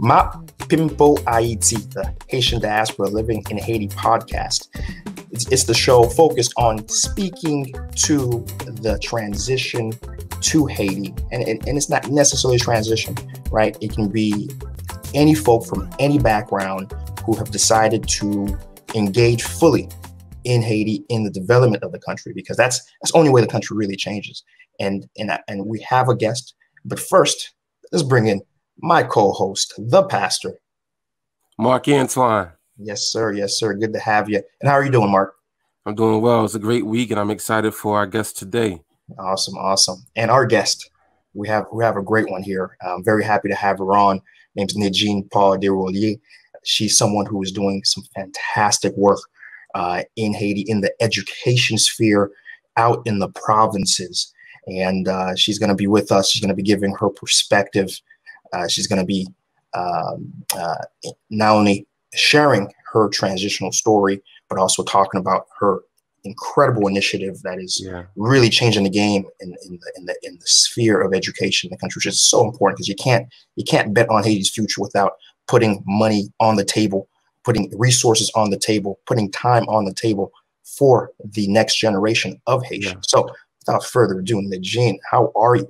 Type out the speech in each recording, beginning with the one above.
Pou Ayiti, the Haitian Diaspora Living in Haiti podcast. It's the show focused on speaking to the transition to Haiti. And it's not necessarily a transition, right? It can be any folk from any background who have decided to engage fully in Haiti, in the development of the country, because that's the only way the country really changes. And we have a guest, but first, let's bring in my co-host, the pastor, Mark Antoine. Yes, sir. Yes, sir. Good to have you. And how are you doing, Mark? I'm doing well. It's a great week, and I'm excited for our guest today. Awesome, awesome. And our guest, we have a great one here. I'm very happy to have her on. Her name's Nedgine Paul Deroly. She's someone who is doing some fantastic work in Haiti, in the education sphere, out in the provinces. And she's going to be with us. She's going to be giving her perspective. She's going to be not only sharing her transitional story, but also talking about her incredible initiative that is really changing the game in the sphere of education in the country, which is so important, because you can't bet on Haiti's future without putting money on the table, putting resources on the table, putting time on the table for the next generation of Haitians. So without further ado, Nedgine, how are you?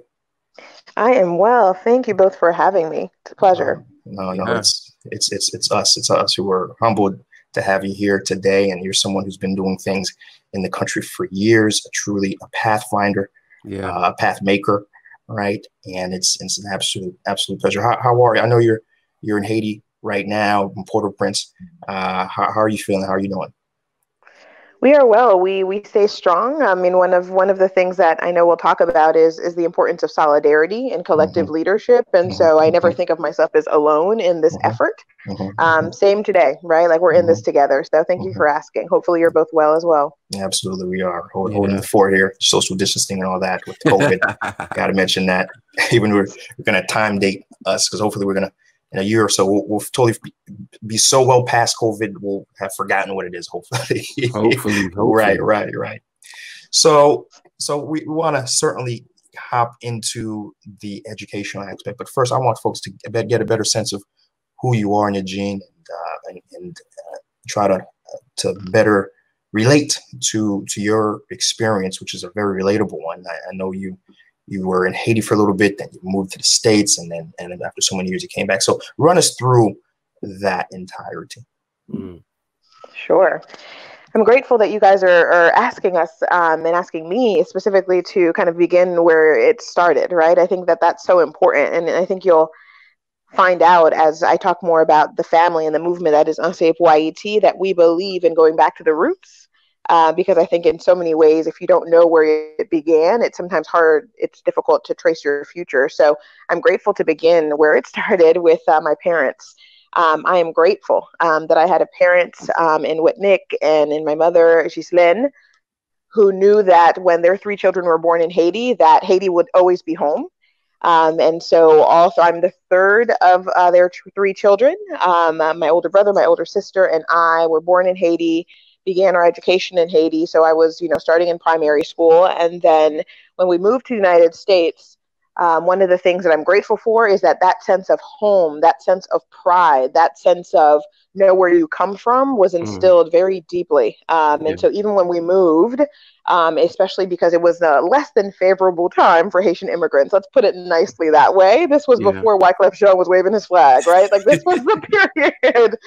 I am well. Thank you both for having me. It's a pleasure. It's us who are humbled to have you here today. And you're someone who's been doing things in the country for years, truly a pathfinder, a path maker, right? And it's an absolute pleasure. How are you? I know you're in Haiti right now, in Port-au-Prince. How are you feeling? How are you doing? We are well. We stay strong. I mean, one of the things that I know we'll talk about is the importance of solidarity and collective leadership. And so I never think of myself as alone in this effort. Same today, right? Like, we're in this together. So thank you for asking. Hopefully you're both well as well. Absolutely, we are holding the fort here. Social distancing and all that with COVID. Got to mention that. Even we're going to time date us, because hopefully we're going to, in a year or so, we'll totally be so well past COVID, we'll have forgotten what it is, hopefully. Hopefully. Right. So we want to certainly hop into the educational aspect. But first, I want folks to get a better sense of who you are, Nedgine, and try to better relate to your experience, which is a very relatable one. I know you were in Haiti for a little bit, then you moved to the States, and then after so many years you came back. So run us through that entirety. Sure. I'm grateful that you guys are asking us and asking me specifically to kind of begin where it started, right? I think that that's so important. And I think you'll find out as I talk more about the family and the movement that is Anseye Pou Ayiti, that we believe in going back to the roots. Because I think in so many ways, if you don't know where it began, it's sometimes it's difficult to trace your future. So I'm grateful to begin where it started with my parents. I am grateful that I had a parent in Whitnick and in my mother, Ghislaine, who knew that when their 3 children were born in Haiti, that Haiti would always be home. And so also I'm the third of their 3 children. My older brother, my older sister, and I were born in Haiti, began our education in Haiti. So I was, starting in primary school. And then when we moved to the United States, one of the things that I'm grateful for is that sense of home, that sense of pride, that sense of know where you come from was instilled very deeply. And so even when we moved, especially because it was a less than favorable time for Haitian immigrants, let's put it nicely that way. This was before Wyclef Jean was waving his flag, right? Like, this was the period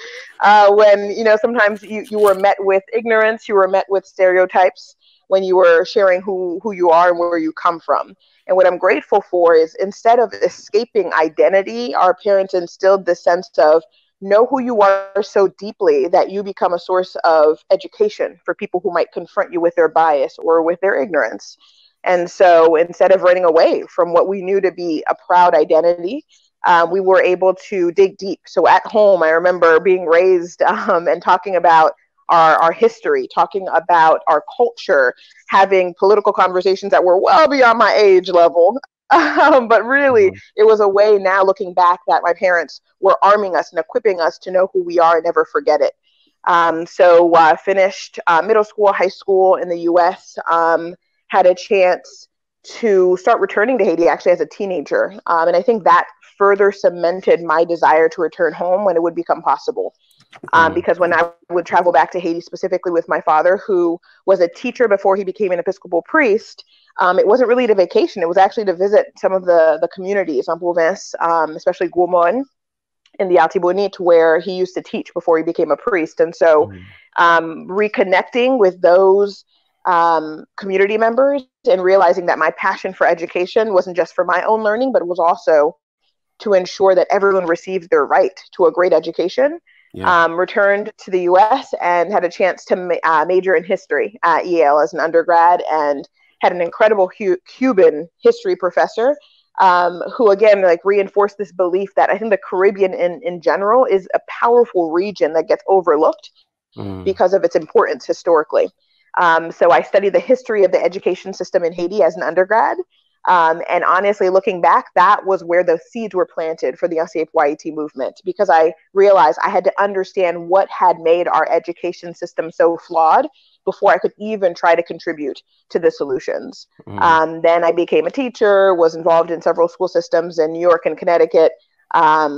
when, sometimes you were met with ignorance, you were met with stereotypes when you were sharing who you are and where you come from. And what I'm grateful for is, instead of escaping identity, our parents instilled this sense of know who you are so deeply that you become a source of education for people who might confront you with their bias or with their ignorance. And so instead of running away from what we knew to be a proud identity, we were able to dig deep. So at home, I remember being raised and talking about our history, talking about our culture, having political conversations that were well beyond my age level. But really, it was a way now, looking back, that my parents were arming us and equipping us to know who we are and never forget it. So I finished middle school, high school in the U.S., had a chance to start returning to Haiti actually as a teenager. And I think that further cemented my desire to return home when it would become possible. Because when I would travel back to Haiti, specifically with my father, who was a teacher before he became an Episcopal priest, it wasn't really to vacation. It was actually to visit some of the communities en province, especially Guomon in the Altibonite, where he used to teach before he became a priest. And so reconnecting with those community members and realizing that my passion for education wasn't just for my own learning, but it was also to ensure that everyone received their right to a great education. Returned to the U.S. and had a chance to major in history at Yale as an undergrad, and had an incredible Cuban history professor who, again, like reinforced this belief that I think the Caribbean in general is a powerful region that gets overlooked because of its importance historically. So I studied the history of the education system in Haiti as an undergrad. And honestly, looking back, that was where the seeds were planted for the Anseye Pou Ayiti movement, because I realized I had to understand what had made our education system so flawed before I could even try to contribute to the solutions. Then I became a teacher, was involved in several school systems in New York and Connecticut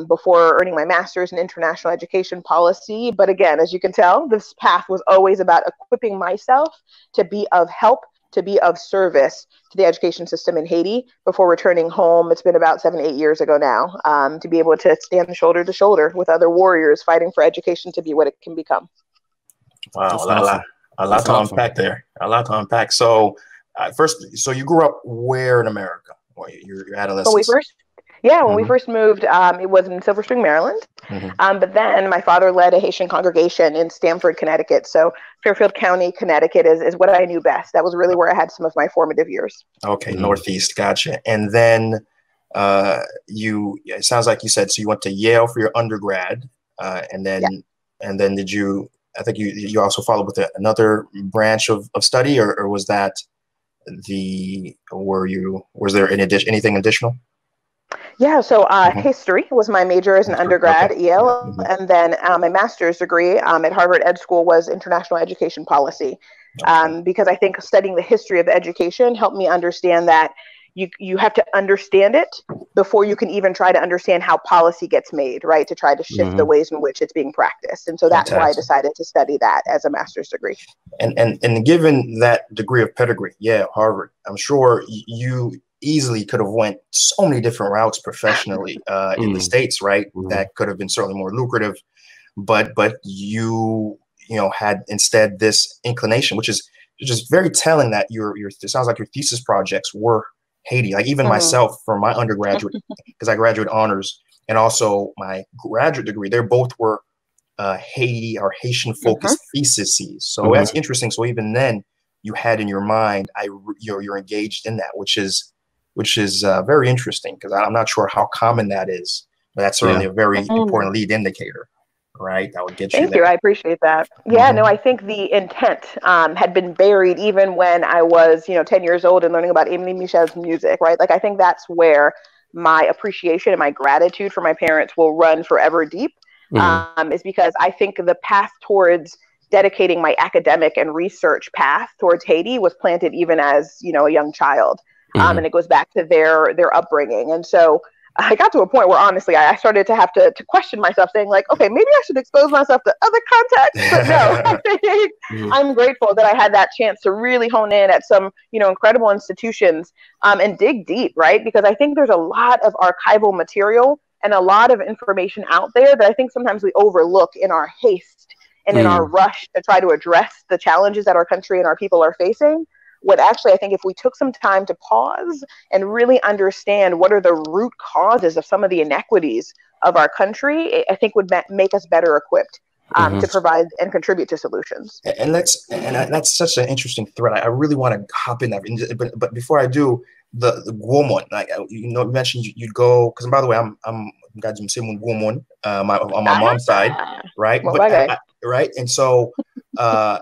before earning my master's in international education policy. But again, as you can tell, this path was always about equipping myself to be of help, to be of service to the education system in Haiti before returning home. It's been about 7-8 years ago now, to be able to stand shoulder to shoulder with other warriors fighting for education to be what it can become. Wow, a lot to unpack there. A lot to unpack. So first, so you grew up where in America? Or your adolescence? When we first moved, it was in Silver Spring, Maryland. But then my father led a Haitian congregation in Stamford, Connecticut. So Fairfield County, Connecticut is what I knew best. That was really where I had some of my formative years. Okay, Northeast, gotcha. And then it sounds like you said, so you went to Yale for your undergrad, and then did you? I think you also followed with another branch of study, or was that was there anything additional? Yeah, so history was my major as an undergrad at Yale, and then my master's degree at Harvard Ed School was international education policy, because I think studying the history of education helped me understand that you have to understand it before you can even try to understand how policy gets made, right, to try to shift the ways in which it's being practiced. And so that's why I decided to study that as a master's degree. And given that degree of pedigree, Harvard, I'm sure you easily could have went so many different routes professionally in the States, right? That could have been certainly more lucrative, but you had instead this inclination, which is just very telling that it sounds like your thesis projects were Haiti. Like even myself, for my undergraduate, because I graduate honors, and also my graduate degree, they both were Haiti or Haitian focused theses. So that's interesting. So even then, you had in your mind, you're engaged in that, which is very interesting, because I'm not sure how common that is, but that's certainly a very important lead indicator, right? That would get you there. Thank you. I appreciate that. Yeah, no, I think the intent had been buried even when I was, 10 years old and learning about Emily Michel's music, right? Like, I think that's where my appreciation and my gratitude for my parents will run forever deep, is because I think the path towards dedicating my academic and research path towards Haiti was planted even as, a young child. And it goes back to their upbringing. And so I got to a point where, honestly, I started to have to question myself, saying like, okay, maybe I should expose myself to other contexts. But no, I'm grateful that I had that chance to really hone in at some, incredible institutions and dig deep, right? Because I think there's a lot of archival material and a lot of information out there that I think sometimes we overlook in our haste and in our rush to try to address the challenges that our country and our people are facing. What actually, I think if we took some time to pause and really understand what are the root causes of some of the inequities of our country, I think would make us better equipped to provide and contribute to solutions. And that's such an interesting thread. I really want to hop in that, but before I do, the Guomon, like you mentioned you'd go, because by the way, I'm Guomon on my mom's side, right? Well, right, and so because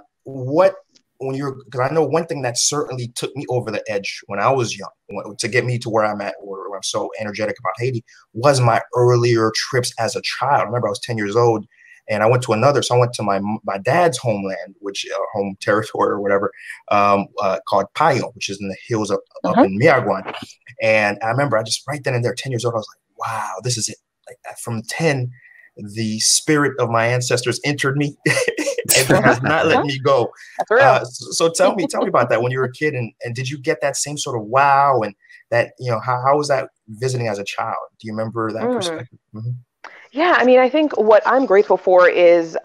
I know one thing that certainly took me over the edge when I was young, to get me to where I'm at, where I'm so energetic about Haiti, was my earlier trips as a child. I remember I was 10 years old, And I went to another. So I went to my dad's homeland, which home territory or whatever, called Payo, which is in the hills up in Miagwan. And I remember I just right then and there, 10 years old, I was like, wow, this is it. Like from 10, the spirit of my ancestors entered me and has not let me go. So tell me about that when you were a kid, and did you get that same sort of wow, and that, how was that visiting as a child? Do you remember that perspective? Mm-hmm. Yeah, I mean, I think what I'm grateful for is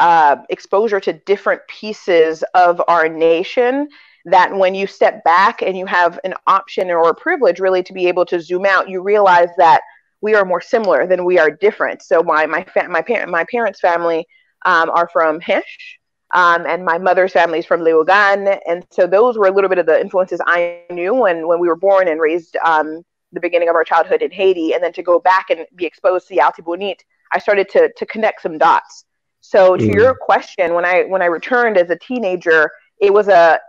exposure to different pieces of our nation, that when you step back and you have an option or a privilege really to be able to zoom out, you realize that we are more similar than we are different. So my parents' family are from Hesh, and my mother's family is from Leogan. And so those were a little bit of the influences I knew when we were born and raised the beginning of our childhood in Haiti. And then to go back and be exposed to Yalti Bonit, I started to connect some dots. So to your question, when I returned as a teenager, it was a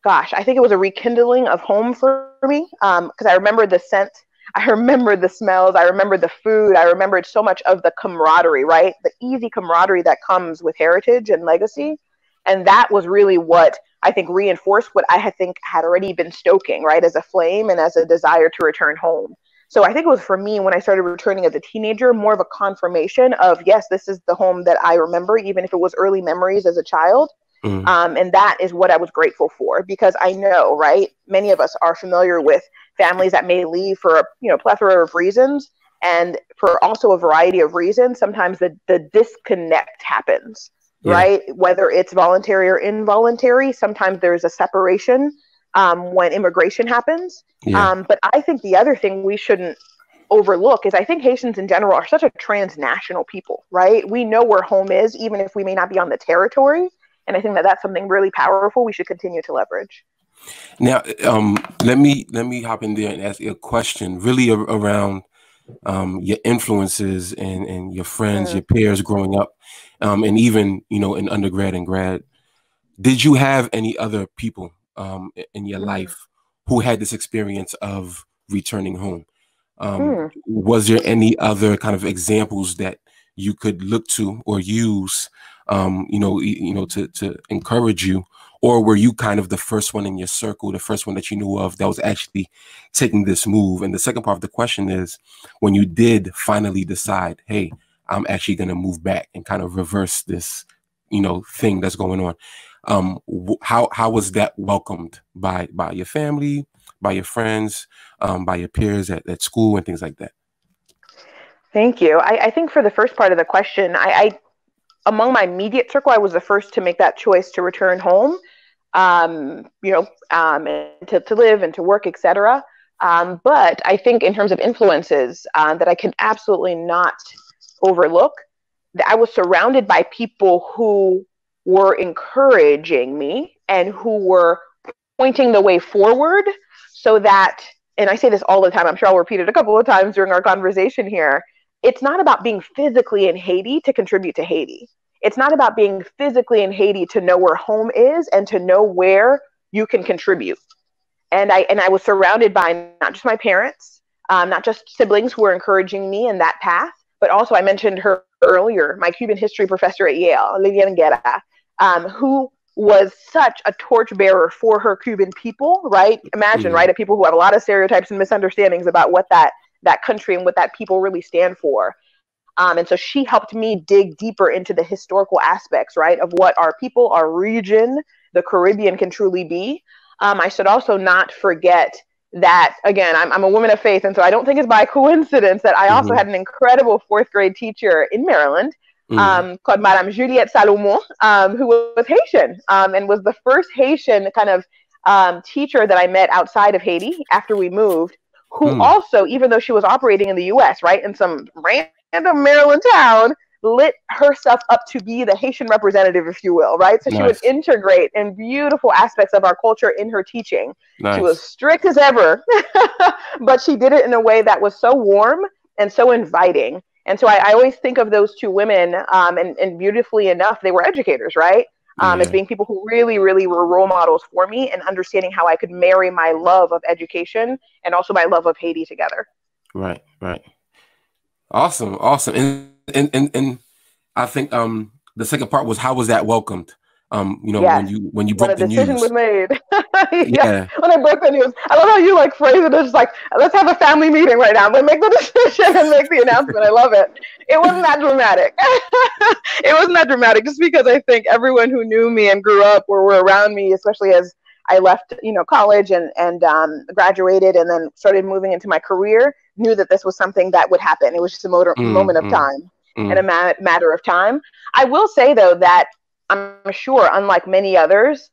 gosh, I think it was a rekindling of home for me, because I remember the scent, I remember the smells, I remember the food, I remembered so much of the camaraderie, right? The easy camaraderie that comes with heritage and legacy. And that was really what I think reinforced what I had already been stoking, right, as a flame and as a desire to return home. So I think it was, for me, when I started returning as a teenager, more of a confirmation of, yes, this is the home that I remember, even if it was early memories as a child. And that is what I was grateful for, because I know, right, many of us are familiar with families that may leave for a plethora of reasons, and for also a variety of reasons. Sometimes the disconnect happens, right? Whether it's voluntary or involuntary, sometimes there's a separation when immigration happens. But I think the other thing we shouldn't overlook is I think Haitians in general are such a transnational people, right? We know where home is, even if we may not be on the territory. And I think that that's something really powerful we should continue to leverage. Now, let me hop in there and ask you a question really around your influences and your friends, your peers growing up, and even, in undergrad and grad. Did you have any other people in your life who had this experience of returning home? Was there any other kind of examples that you could look to or use, to encourage you? Or were you kind of the first one in your circle, the first one that you knew of that was actually taking this move? And the second part of the question is, when you did finally decide, hey, I'm actually going to move back and kind of reverse this, thing that's going on, how was that welcomed by your family, by your friends, by your peers at school and things like that? Thank you. I think for the first part of the question, I among my immediate circle, I was the first to make that choice to return home, and to live and to work, etc. But I think in terms of influences that I can absolutely not overlook, that I was surrounded by people who were encouraging me and who were pointing the way forward, so that, and I say this all the time, I'm sure I'll repeat it a couple of times during our conversation here, it's not about being physically in Haiti to contribute to Haiti. It's not about being physically in Haiti to know where home is and to know where you can contribute. And I was surrounded by not just my parents, not just siblings who were encouraging me in that path, but also, I mentioned her earlier, my Cuban history professor at Yale, Lilian Guerra, who was such a torchbearer for her Cuban people, right? Imagine, right, a people who have a lot of stereotypes and misunderstandings about what that country and what that people really stand for. And so she helped me dig deeper into the historical aspects, right, of what our people, our region, the Caribbean can truly be. I should also not forget that, again, I'm a woman of faith, and so I don't think it's by coincidence that I also had an incredible fourth grade teacher in Maryland called Madame Juliette Salomon, who was Haitian, and was the first Haitian kind of teacher that I met outside of Haiti after we moved, who also, even though she was operating in the US, right, in some random Maryland town, lit herself up to be the Haitian representative, if you will, right? So she would integrate in beautiful aspects of our culture in her teaching. She was strict as ever, but she did it in a way that was so warm and so inviting. And so I always think of those two women, and beautifully enough, they were educators, right? As being people who really, really were role models for me, and understanding how I could marry my love of education and also my love of Haiti together. Right. Awesome. And I think the second part was, how was that welcomed? Yes. when you broke the news. When a decision was made. Yeah. When I broke the news. I love how you like phrase it. It's like, let's have a family meeting right now. Make the decision and make the announcement. I love it. It wasn't that dramatic. It wasn't that dramatic, just because I think everyone who knew me and grew up or were around me, especially as I left, college and graduated and then started moving into my career, knew that this was something that would happen. It was just a moment of time and a matter of time. I will say, though, that I'm sure, unlike many others,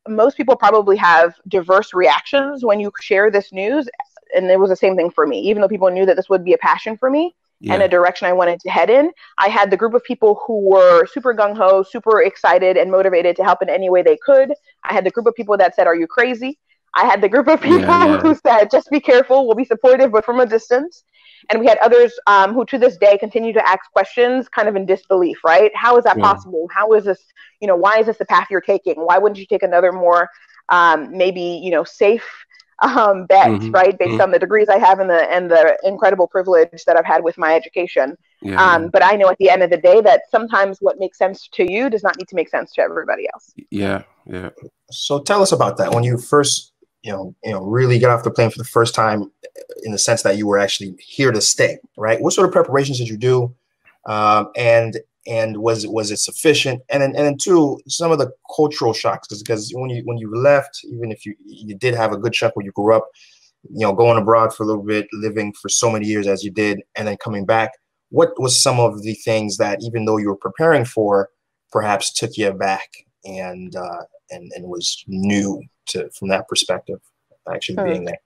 most people probably have diverse reactions when you share this news. And it was the same thing for me. Even though people knew that this would be a passion for me and a direction I wanted to head in, I had the group of people who were super gung-ho, super excited and motivated to help in any way they could. I had the group of people that said, "Are you crazy?" I had the group of people who said, "Just be careful, we'll be supportive, but from a distance." And we had others who to this day continue to ask questions kind of in disbelief, right? How is that possible? How is this, why is this the path you're taking? Why wouldn't you take another more maybe, safe bet, right? Based on the degrees I have and the incredible privilege that I've had with my education. But I know at the end of the day that sometimes what makes sense to you does not need to make sense to everybody else. Yeah. So tell us about that. When you first really got off the plane for the first time, in the sense that you were actually here to stay, right? What sort of preparations did you do? And was it sufficient? And then two, some of the cultural shocks, because when you left, even if you did have a good chunk where you grew up, going abroad for a little bit, living for so many years as you did, and then coming back, what was some of the things that, even though you were preparing for, perhaps took you aback and was new from that perspective, actually being there?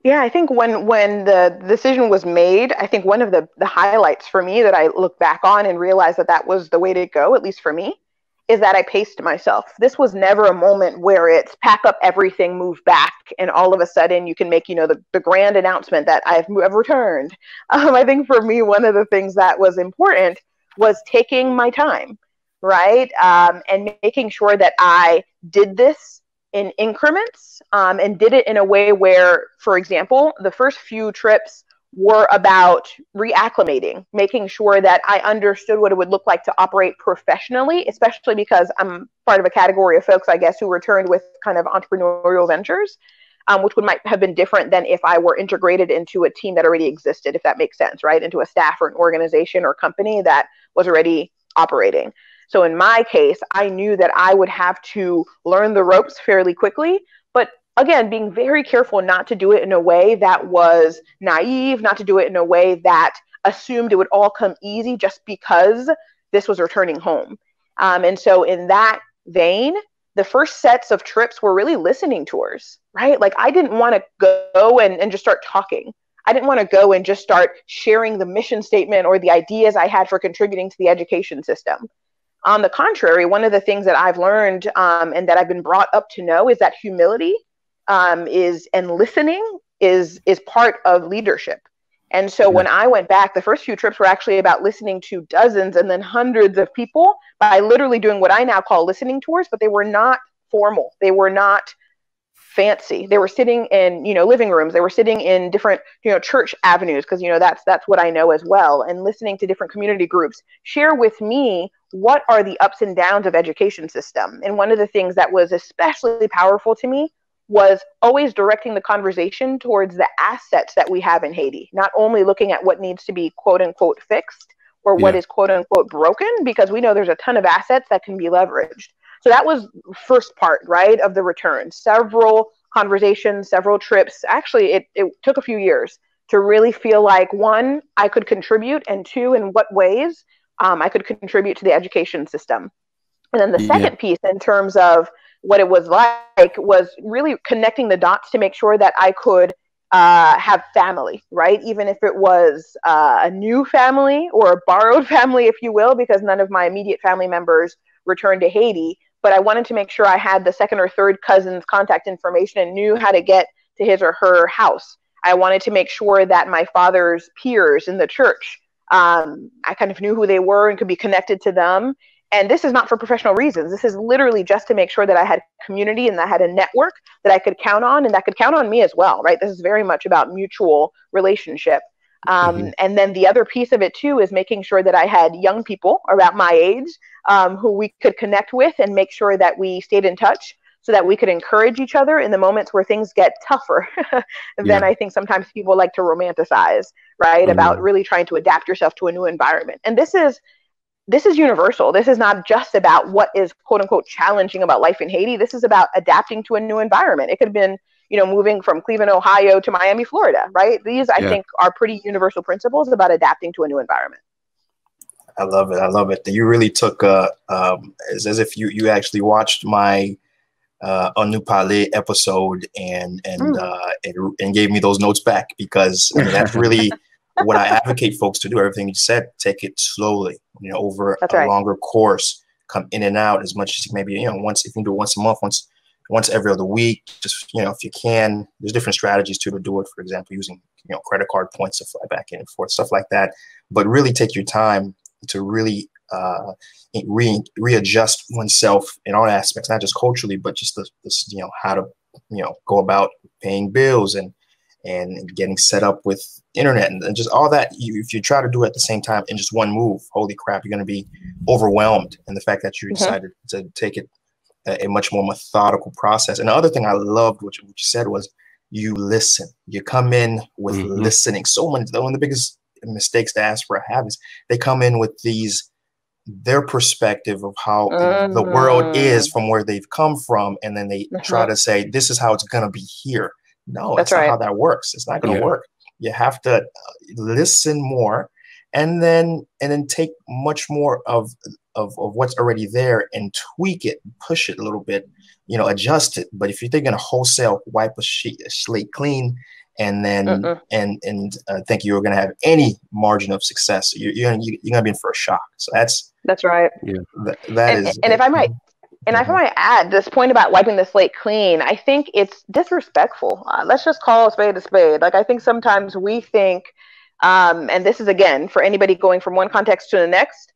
Yeah, I think when the decision was made, I think one of the highlights for me that I look back on and realize that was the way to go, at least for me, is that I paced myself. This was never a moment where it's pack up everything, move back, and all of a sudden you can make, the grand announcement that I've returned. I think for me, one of the things that was important was taking my time, right? And making sure that I did this in increments and did it in a way where, for example, the first few trips were about reacclimating, making sure that I understood what it would look like to operate professionally, especially because I'm part of a category of folks, I guess, who returned with kind of entrepreneurial ventures, which might have been different than if I were integrated into a team that already existed, if that makes sense, right? Into a staff or an organization or company that was already operating. So in my case, I knew that I would have to learn the ropes fairly quickly, but again, being very careful not to do it in a way that was naive, not to do it in a way that assumed it would all come easy just because this was returning home. And so in that vein, the first sets of trips were really listening tours, right? Like I didn't want to go and just start talking. I didn't want to go and just start sharing the mission statement or the ideas I had for contributing to the education system. On the contrary, one of the things that I've learned and that I've been brought up to know is that humility and listening is part of leadership. And so when I went back, the first few trips were actually about listening to dozens and then hundreds of people by literally doing what I now call listening tours, but they were not formal. They were not fancy. They were sitting in, living rooms. They were sitting in different, church avenues, because, that's what I know as well. And listening to different community groups share with me what are the ups and downs of education system. And one of the things that was especially powerful to me was always directing the conversation towards the assets that we have in Haiti, not only looking at what needs to be quote unquote fixed or what is quote unquote broken, because we know there's a ton of assets that can be leveraged. So that was first part, right, of the return. Several conversations, several trips. Actually, it took a few years to really feel like, one, I could contribute, and two, in what ways I could contribute to the education system. And then the second piece in terms of what it was like was really connecting the dots to make sure that I could have family, right? Even if it was a new family or a borrowed family, if you will, because none of my immediate family members returned to Haiti. But I wanted to make sure I had the second or third cousin's contact information and knew how to get to his or her house. I wanted to make sure that my father's peers in the church, I kind of knew who they were and could be connected to them. And this is not for professional reasons. This is literally just to make sure that I had community and that I had a network that I could count on and that could count on me as well, right? This is very much about mutual relationship. And then the other piece of it too is making sure that I had young people around my age who we could connect with and make sure that we stayed in touch so that we could encourage each other in the moments where things get tougher than I think sometimes people like to romanticize, right? About really trying to adapt yourself to a new environment. And this is universal. This is not just about what is quote unquote challenging about life in Haiti. This is about adapting to a new environment. It could have been, moving from Cleveland, Ohio to Miami, Florida, right? These, I think, are pretty universal principles about adapting to a new environment. I love it. I love it. You really took it's as if you actually watched my Nous Parler episode and gave me those notes back, because that's really what I advocate folks to do. Everything you said, take it slowly, over a longer course, come in and out as much as maybe, once, if you can do it once a month, once every other week, just, if you can. There's different strategies to do it, for example, using, credit card points to fly back in and forth, stuff like that. But really take your time to really readjust oneself in all aspects, not just culturally, but just the how to, go about paying bills and getting set up with internet and just all that. If you try to do it at the same time in just one move, holy crap, you're going to be overwhelmed. And the fact that you decided to take it a much more methodical process. And the other thing I loved, what you said, was you listen. You come in with listening. One of the biggest mistakes diaspora have is they come in with their perspective of how the world is from where they've come from, and then they try to say, this is how it's going to be here. No, that's not how that works. It's not going to work. You have to listen more, and then take much more of what's already there and tweak it, push it a little bit, adjust it. But if you're thinking a wholesale wipe a slate clean and then think you're going to have any margin of success, you're going to be in for a shock. So that's right. Yeah, that is. And if I might. And if I might add, this point about wiping the slate clean, I think it's disrespectful. Let's just call a spade a spade. Like, I think sometimes we think, and this is, again, for anybody going from one context to the next,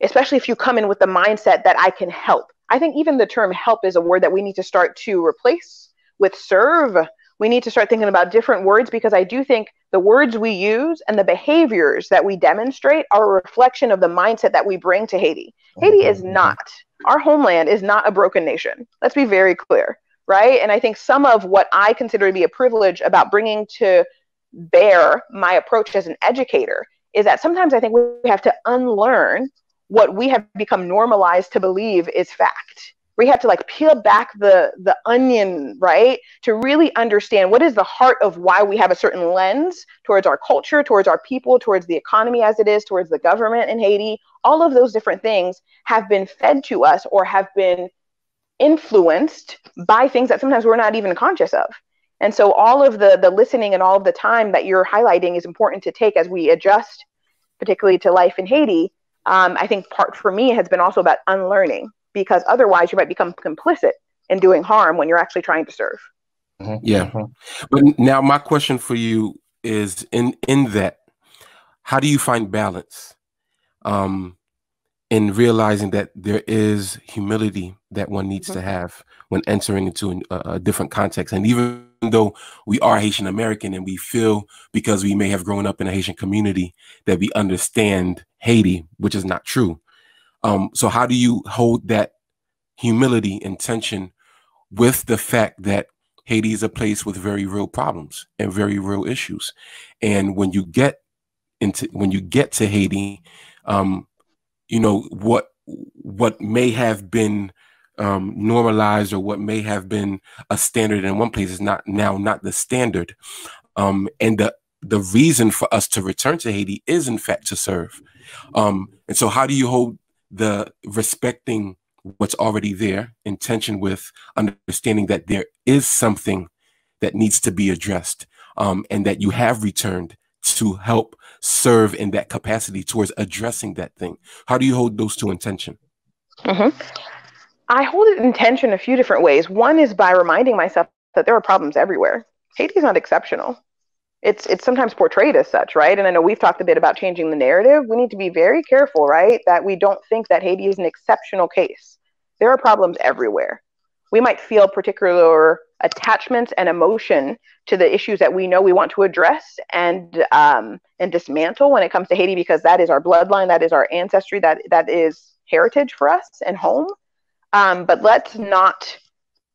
especially if you come in with the mindset that I can help. I think even the term help is a word that we need to start to replace with serve. We need to start thinking about different words, because I do think the words we use and the behaviors that we demonstrate are a reflection of the mindset that we bring to Haiti. Haiti is not, our homeland is not a broken nation. Let's be very clear, right? And I think some of what I consider to be a privilege about bringing to bear my approach as an educator is that sometimes I think we have to unlearn what we have become normalized to believe is fact. We have to peel back the onion, right? To really understand what is the heart of why we have a certain lens towards our culture, towards our people, towards the economy as it is, towards the government in Haiti. All of those different things have been fed to us or have been influenced by things that sometimes we're not even conscious of. And so all of the listening and all of the time that you're highlighting is important to take as we adjust, particularly to life in Haiti. I think part for me has been also about unlearning, because otherwise you might become complicit in doing harm when you're actually trying to serve. Yeah. But now my question for you is in that, how do you find balance in realizing that there is humility that one needs to have when entering into a different context? And even though we are Haitian American and we feel, because we may have grown up in a Haitian community, that we understand Haiti, which is not true. So how do you hold that humility and tension with the fact that Haiti is a place with very real problems and very real issues? And when you get to Haiti, what may have been normalized, or what may have been a standard in one place is not the standard. And the reason for us to return to Haiti is in fact to serve. And so how do you hold the respecting what's already there in tension with understanding that there is something that needs to be addressed, and that you have returned to help serve in that capacity towards addressing that thing? How do you hold those two in tension? I hold it in tension a few different ways. One is by reminding myself that there are problems everywhere. Haiti is not exceptional. It's sometimes portrayed as such, right? And I know we've talked a bit about changing the narrative. We need to be very careful, right? That we don't think that Haiti is an exceptional case. There are problems everywhere. we might feel particular attachments and emotion to the issues that we know we want to address and dismantle when it comes to Haiti, because that is our bloodline, that is our ancestry, that is heritage for us and home. But let's not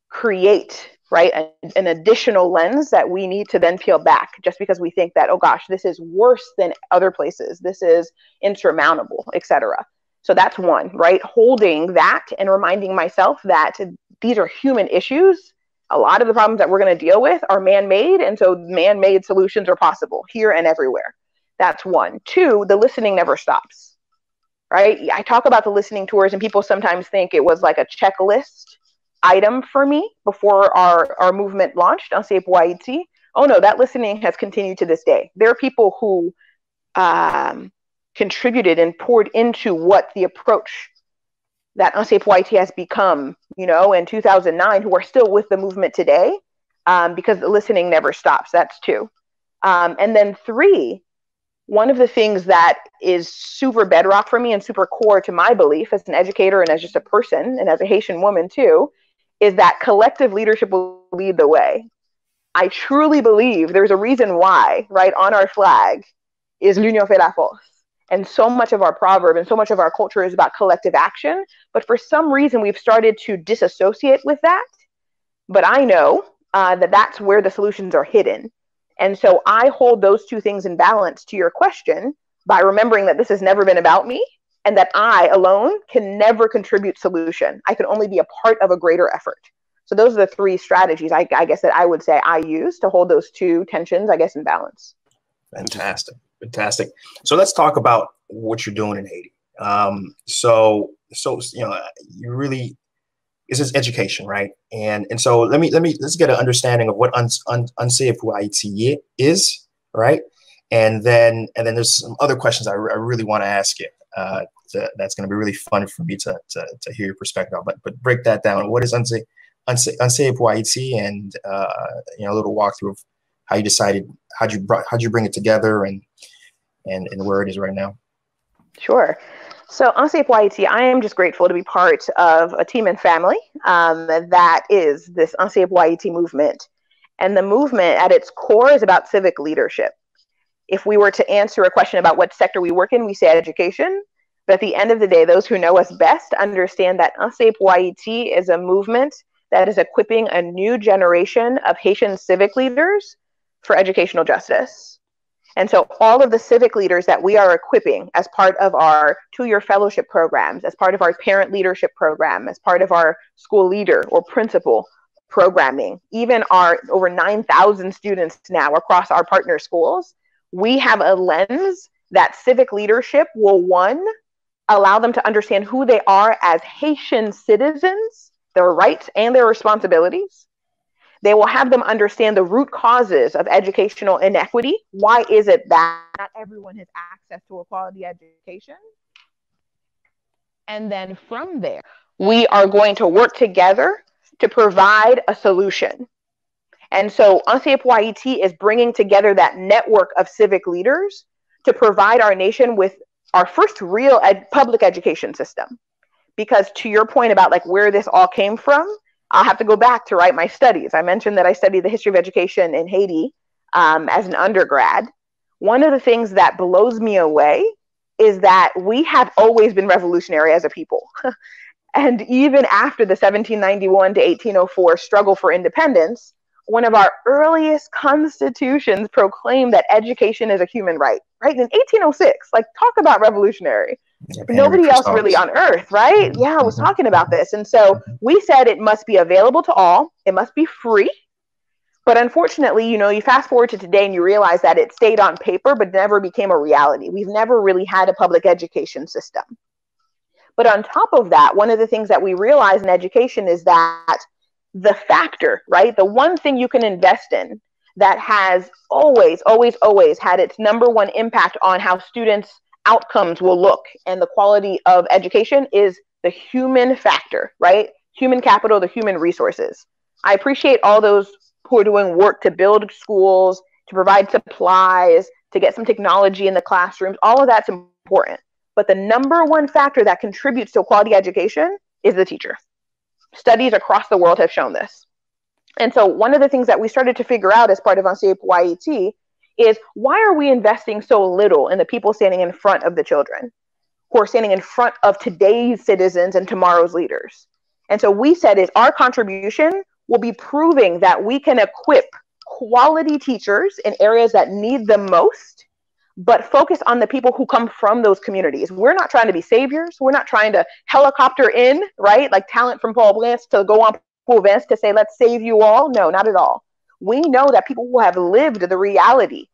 create, right, an additional lens that we need to then peel back just because we think that, oh gosh, this is worse than other places, this is insurmountable, etc. So that's one, right? Holding that and reminding myself that these are human issues. A lot of the problems that we're going to deal with are man-made, and so man-made solutions are possible here and everywhere. That's one. Two, the listening never stops, right? I talk about the listening tours, and people sometimes think it was like a checklist item for me before our movement launched, Anseye Pou Ayiti. Oh no, that listening has continued to this day. There are people who contributed and poured into what the approach that Anseye Pou Ayiti has become, in 2009, who are still with the movement today, because the listening never stops. That's two. And then three, one of the things that is super bedrock for me and super core to my belief as an educator and as just a person and as a Haitian woman too, is that collective leadership will lead the way. I truly believe there's a reason why, right, on our flag is l'union fait la force. And so much of our proverb and so much of our culture is about collective action. But for some reason, we've started to disassociate with that. But I know that that's where the solutions are hidden. And so I hold those two things in balance to your question by remembering that this has never been about me and that I alone can never contribute solution. I can only be a part of a greater effort. So those are the three strategies, I guess, that I would say I use to hold those two tensions, I guess, in balance. Fantastic. Fantastic. So let's talk about what you're doing in Haiti. So you really, this is education, right? And so let's get an understanding of what Anseye Pou Ayiti is, right? And then there's some other questions I really want to ask you. That's going to be really fun for me to hear your perspective on. But break that down. What is Anseye Pou Ayiti, and a little walkthrough of how you decided, how'd you bring it together and where it is right now? Sure. So Anseye Pou Ayiti, I am just grateful to be part of a team and family that is this Anseye Pou Ayiti movement. And the movement at its core is about civic leadership. If we were to answer a question about what sector we work in, we say education. But at the end of the day, those who know us best understand that Anseye Pou Ayiti is a movement that is equipping a new generation of Haitian civic leaders for educational justice. And so all of the civic leaders that we are equipping as part of our 2-year fellowship programs, as part of our parent leadership program, as part of our school leader or principal programming, even our over 9,000 students now across our partner schools, we have a lens that civic leadership will, one, allow them to understand who they are as Haitian citizens, their rights and their responsibilities. They will have them understand the root causes of educational inequity. Why is it that not everyone has access to a quality education? And then from there, we are going to work together to provide a solution. And so Anseye Pou Ayiti is bringing together that network of civic leaders to provide our nation with our first real public education system. Because to your point about like where this all came from, I'll have to go back to write my studies. I mentioned that I studied the history of education in Haiti as an undergrad. One of the things that blows me away is that we have always been revolutionary as a people. And even after the 1791 to 1804 struggle for independence, one of our earliest constitutions proclaimed that education is a human right, right? In 1806, like talk about revolutionary. Nobody else really on earth, right? Yeah, I was talking about this. And so we said it must be available to all. It must be free. But unfortunately, you fast forward to today and you realize that it stayed on paper, but never became a reality. We've never really had a public education system. But on top of that, one of the things that we realize in education is that the factor, right? The one thing you can invest in that has always, always, always had its number one impact on how students' outcomes will look and the quality of education is the human factor, right? Human capital, the human resources. I appreciate all those who are doing work to build schools, to provide supplies, to get some technology in the classrooms. All of that's important. But the number one factor that contributes to a quality education is the teacher. Studies across the world have shown this. And so one of the things that we started to figure out as part of Anseye Pou Ayiti is, why are we investing so little in the people standing in front of the children, who are standing in front of today's citizens and tomorrow's leaders? And so we said, is our contribution will be proving that we can equip quality teachers in areas that need them most, but focus on the people who come from those communities. We're not trying to be saviors. We're not trying to helicopter in, right? Like talent from Paul Blance to go on events to say, let's save you all. No, not at all. We know that people who have lived the reality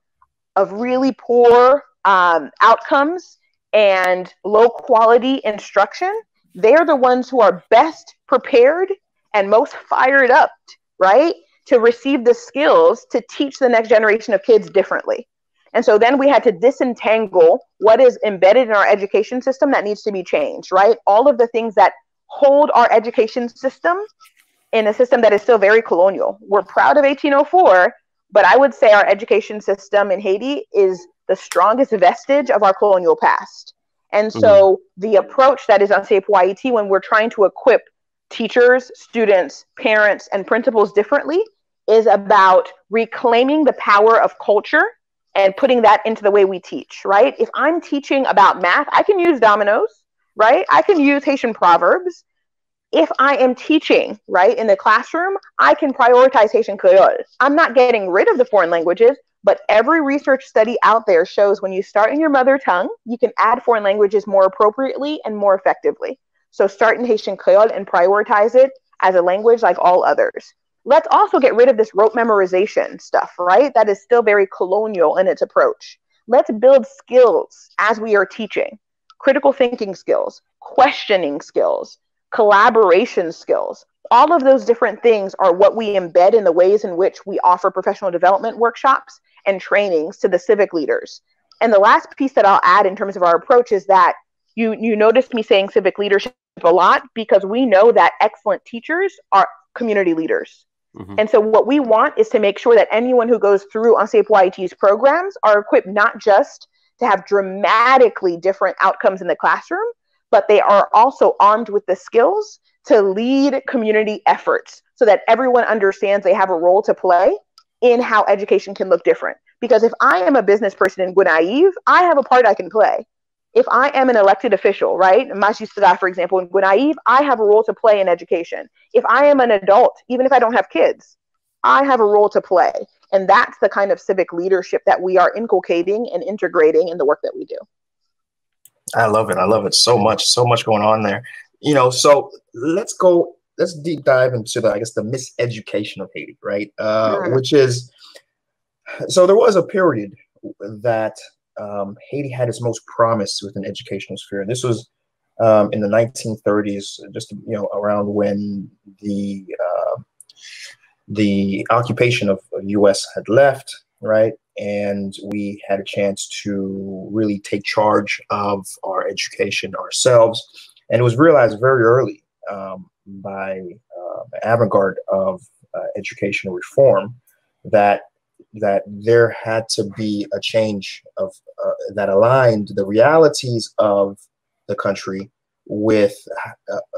of really poor outcomes and low quality instruction, they're the ones who are best prepared and most fired up, right, to receive the skills to teach the next generation of kids differently. And so then we had to disentangle what is embedded in our education system that needs to be changed, right? All of the things that hold our education system in a system that is still very colonial. We're proud of 1804, but I would say our education system in Haiti is the strongest vestige of our colonial past. And so the approach that is Anseye Pou Ayiti, when we're trying to equip teachers, students, parents, and principals differently, is about reclaiming the power of culture and putting that into the way we teach, right? If I'm teaching about math, I can use dominoes, right? I can use Haitian proverbs. If I am teaching, right, in the classroom, I can prioritize Haitian Creole. I'm not getting rid of the foreign languages, but every research study out there shows when you start in your mother tongue, you can add foreign languages more appropriately and more effectively. So start in Haitian Creole and prioritize it as a language like all others. Let's also get rid of this rote memorization stuff, right? That is still very colonial in its approach. Let's build skills as we are teaching. Critical thinking skills, questioning skills, collaboration skills. All of those different things are what we embed in the ways in which we offer professional development workshops and trainings to the civic leaders. And the last piece that I'll add in terms of our approach is that you noticed me saying civic leadership a lot, because we know that excellent teachers are community leaders. And so what we want is to make sure that anyone who goes through Anseye Pou Ayiti's programs are equipped not just to have dramatically different outcomes in the classroom, but they are also armed with the skills to lead community efforts so that everyone understands they have a role to play in how education can look different. Because if I am a business person in Gounaïve, I have a part I can play. If I am an elected official, right, magistrat, for example, in Gounaïve, I have a role to play in education. If I am an adult, even if I don't have kids, I have a role to play. And that's the kind of civic leadership that we are inculcating and integrating in the work that we do. I love it. I love it so much going on there. You know, so let's deep dive into the miseducation of Haiti, right? Which is, so there was a period that Haiti had its most promise within educational sphere. And this was in the 1930s, just, you know, around when the occupation of U.S. had left, right? And we had a chance to really take charge of our education ourselves. And it was realized very early by the avant-garde of educational reform that there had to be a change of that aligned the realities of the country with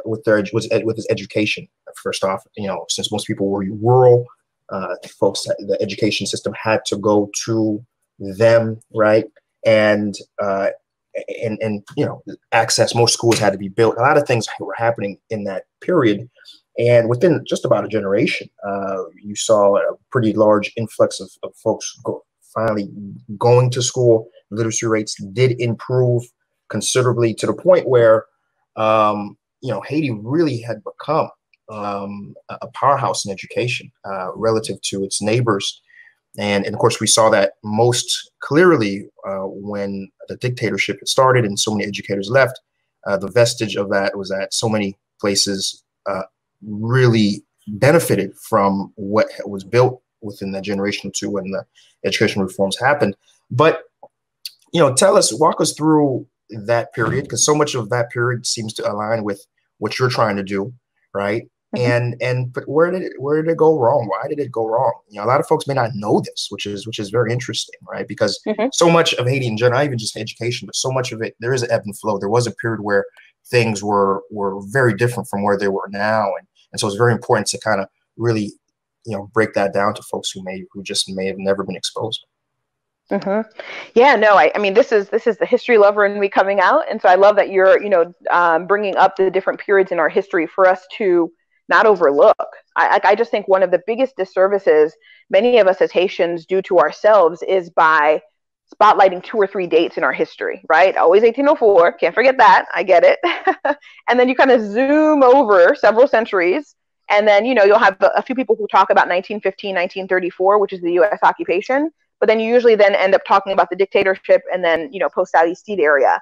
its education. First off, you know, since most people were rural, folks, the education system had to go to them, right? And you know, access, most schools had to be built. A lot of things were happening in that period. And within just about a generation, you saw a pretty large influx of folks finally going to school. Literacy rates did improve considerably to the point where, you know, Haiti really had become a powerhouse in education relative to its neighbors. And of course, we saw that most clearly when the dictatorship had started and so many educators left. The vestige of that was that so many places really benefited from what was built within the generation or two when the education reforms happened. But, you know, walk us through that period, because so much of that period seems to align with what you're trying to do, right? But where did it go wrong? Why did it go wrong? You know, a lot of folks may not know this, which is very interesting, right? Because so much of Haiti in general, not even just education, but so much of it, there is an ebb and flow. There was a period where things were very different from where they were now, And so it's very important to kind of really, break that down to folks who just may have never been exposed. Mm-hmm. Yeah, no, I mean, this is the history lover in me coming out. And so I love that you're, bringing up the different periods in our history for us to not overlook. I just think one of the biggest disservices many of us as Haitians do to ourselves is by spotlighting 2 or 3 dates in our history, right? Always 1804, can't forget that, I get it. And then you kind of zoom over several centuries, and then, you'll have a few people who talk about 1915, 1934, which is the US occupation. But then you usually then end up talking about the dictatorship and then, post-ISTEP area.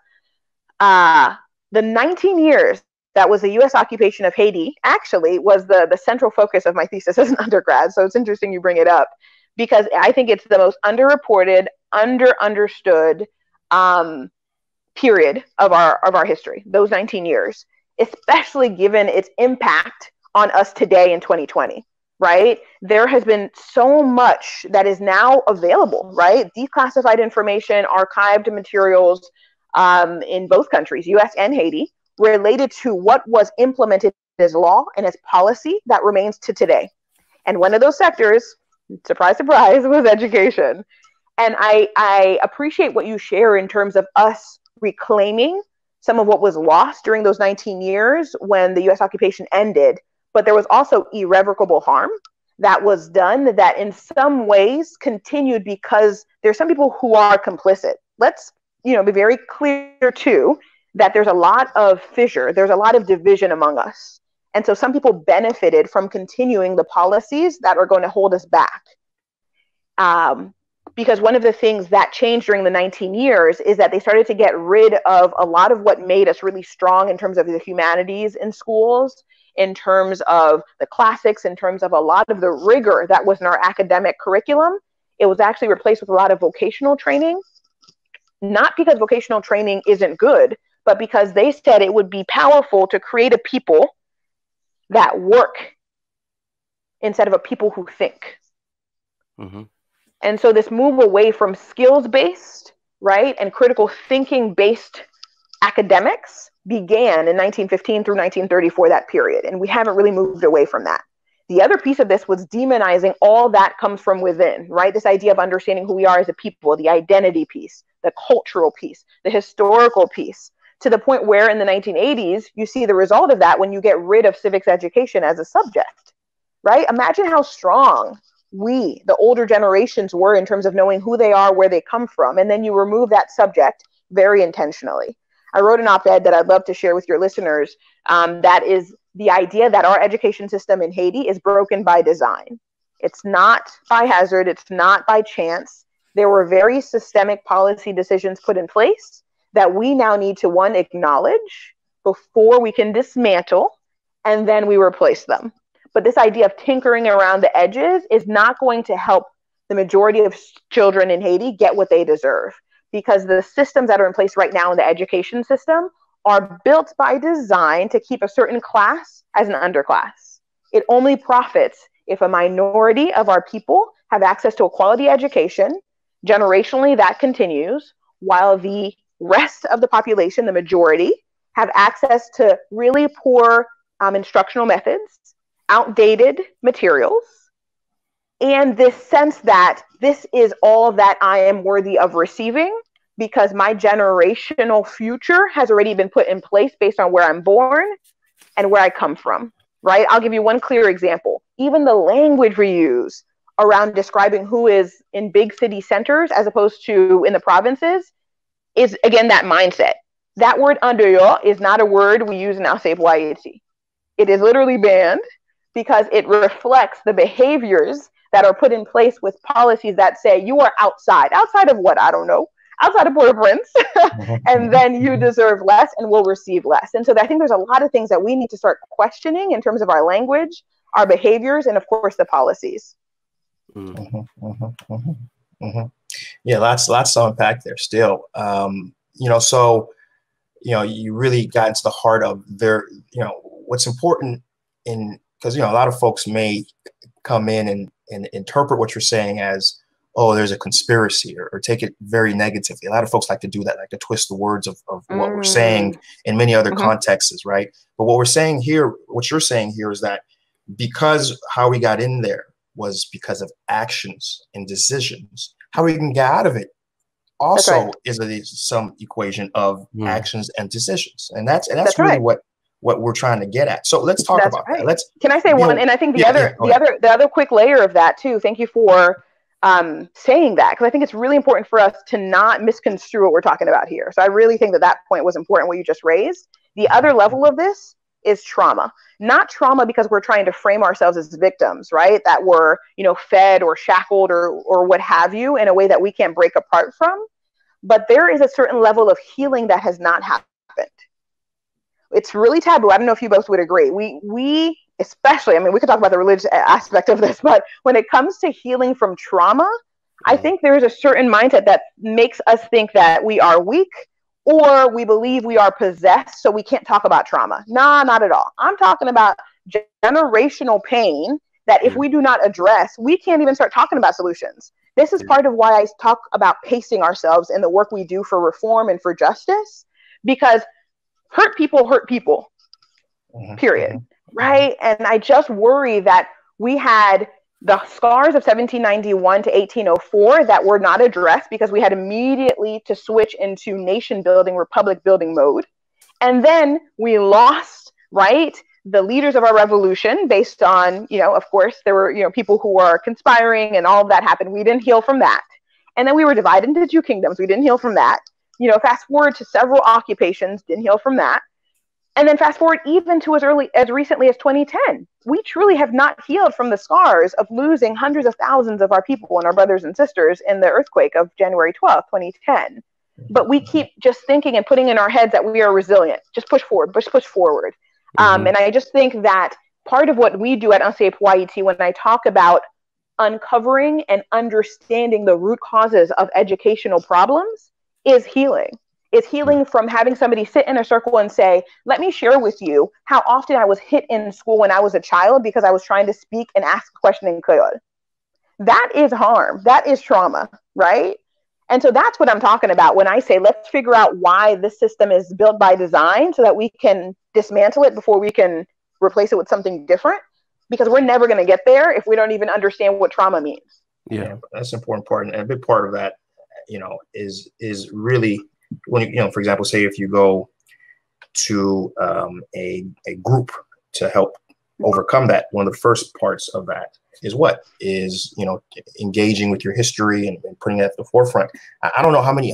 The 19 years that was the U.S. occupation of Haiti actually was the central focus of my thesis as an undergrad. So it's interesting you bring it up, because I think it's the most underreported, understood period of our history, those 19 years, especially given its impact on us today in 2020. Right? There has been so much that is now available, right? Declassified information, archived materials in both countries, US and Haiti, related to what was implemented as law and as policy that remains to today. And one of those sectors, surprise, surprise, was education. And I appreciate what you share in terms of us reclaiming some of what was lost during those 19 years when the US occupation ended. But there was also irrevocable harm that was done that in some ways continued because there's some people who are complicit. Let's, be very clear too, that there's a lot of fissure, there's a lot of division among us. And so some people benefited from continuing the policies that are going to hold us back. Because one of the things that changed during the 19 years is that they started to get rid of a lot of what made us really strong in terms of the humanities in schools, in terms of the classics, in terms of a lot of the rigor that was in our academic curriculum. It was actually replaced with a lot of vocational training, not because vocational training isn't good, but because they said it would be powerful to create a people that work instead of a people who think. Mm-hmm. And so this move away from skills-based, right, and critical thinking-based academics began in 1915 through 1934, that period. And we haven't really moved away from that. The other piece of this was demonizing all that comes from within, right? This idea of understanding who we are as a people, the identity piece, the cultural piece, the historical piece, to the point where in the 1980s, you see the result of that when you get rid of civics education as a subject, right? Imagine how strong we, the older generations, were in terms of knowing who they are, where they come from. And then you remove that subject very intentionally. I wrote an op-ed that I'd love to share with your listeners. That is the idea that our education system in Haiti is broken by design. It's not by hazard. It's not by chance. There were very systemic policy decisions put in place that we now need to, one, acknowledge before we can dismantle, and then we replace them. But this idea of tinkering around the edges is not going to help the majority of children in Haiti get what they deserve, because the systems that are in place right now in the education system are built by design to keep a certain class as an underclass. It only profits if a minority of our people have access to a quality education. Generationally, that continues, while the rest of the population, the majority, have access to really poor instructional methods, outdated materials, and this sense that this is all that I am worthy of receiving because my generational future has already been put in place based on where I'm born and where I come from, right? I'll give you one clear example. Even the language we use around describing who is in big city centers as opposed to in the provinces is, again, that mindset. That word "andoyo" is not a word we use in Anseye Pou Ayiti. It is literally banned because it reflects the behaviors that are put in place with policies that say you are outside of what? I don't know. Outside of Port-au-Prince, and then you deserve less and will receive less. And so I think there's a lot of things that we need to start questioning in terms of our language, our behaviors, and of course the policies. Yeah, lots to unpack there still. You really got into the heart of what's important because a lot of folks may come in and interpret what you're saying as, oh, there's a conspiracy, or take it very negatively. A lot of folks like to do that, like to twist the words of what we're saying in many other contexts, right? But what you're saying here is that because how we got in there was because of actions and decisions. How we can get out of it also is some equation of actions and decisions, and that's really what we're trying to get at. So let's talk about that. Can I say one? And I think the other quick layer of that too. Thank you for saying that, because I think it's really important for us to not misconstrue what we're talking about here. So I really think that point was important, what you just raised. The other level of this is trauma. Not trauma because we're trying to frame ourselves as victims, right? That we're, fed or shackled or what have you in a way that we can't break apart from. But there is a certain level of healing that has not happened. It's really taboo. I don't know if you both would agree. We especially, we could talk about the religious aspect of this, but when it comes to healing from trauma, I think there's a certain mindset that makes us think that we are weak, or we believe we are possessed, so we can't talk about trauma. Nah, not at all. I'm talking about generational pain that if we do not address, we can't even start talking about solutions. This is part of why I talk about pacing ourselves in the work we do for reform and for justice, because hurt people, period, right? And I just worry that we had the scars of 1791 to 1804 that were not addressed because we had immediately to switch into nation building, republic building mode. And then we lost, right, the leaders of our revolution based on, of course, there were, people who were conspiring and all of that happened. We didn't heal from that. And then we were divided into two kingdoms. We didn't heal from that. Fast forward to several occupations, didn't heal from that. And then fast forward even to as recently as 2010, we truly have not healed from the scars of losing hundreds of thousands of our people and our brothers and sisters in the earthquake of January 12th, 2010. But we keep just thinking and putting in our heads that we are resilient. Just push forward, push forward. And I just think that part of what we do at Anseye Pou Ayiti, when I talk about uncovering and understanding the root causes of educational problems, is healing. It's healing from having somebody sit in a circle and say, let me share with you how often I was hit in school when I was a child because I was trying to speak and ask a question in Creole. That is harm. That is trauma, right? And so that's what I'm talking about when I say, let's figure out why this system is built by design so that we can dismantle it before we can replace it with something different, because we're never going to get there if we don't even understand what trauma means. Yeah, that's an important part. And a big part of that, is really when, for example, say if you go to a group to help overcome that, one of the first parts of that is engaging with your history and putting that at the forefront. I don't know how many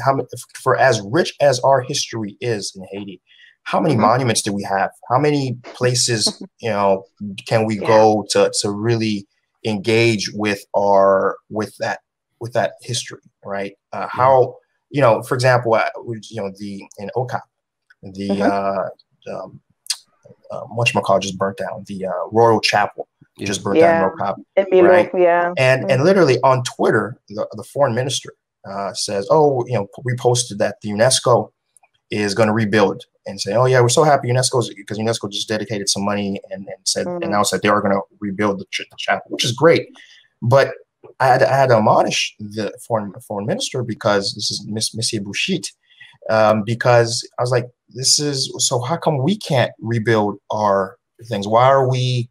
for as rich as our history is in Haiti, how many monuments do we have? How many places can we go to really engage with that history, right? How for example, in OCAP, whatchamacallit just burnt down. The Royal Chapel just burnt down in OCAP, right? And literally on Twitter, the foreign minister says, reposted that the UNESCO is going to rebuild, and say, oh yeah, we're so happy because UNESCO just dedicated some money and announced that they are going to rebuild the chapel, which is great. But I had to admonish the foreign minister, because this is Monsieur Bouchit, because I was like, so how come we can't rebuild our things? Why are we,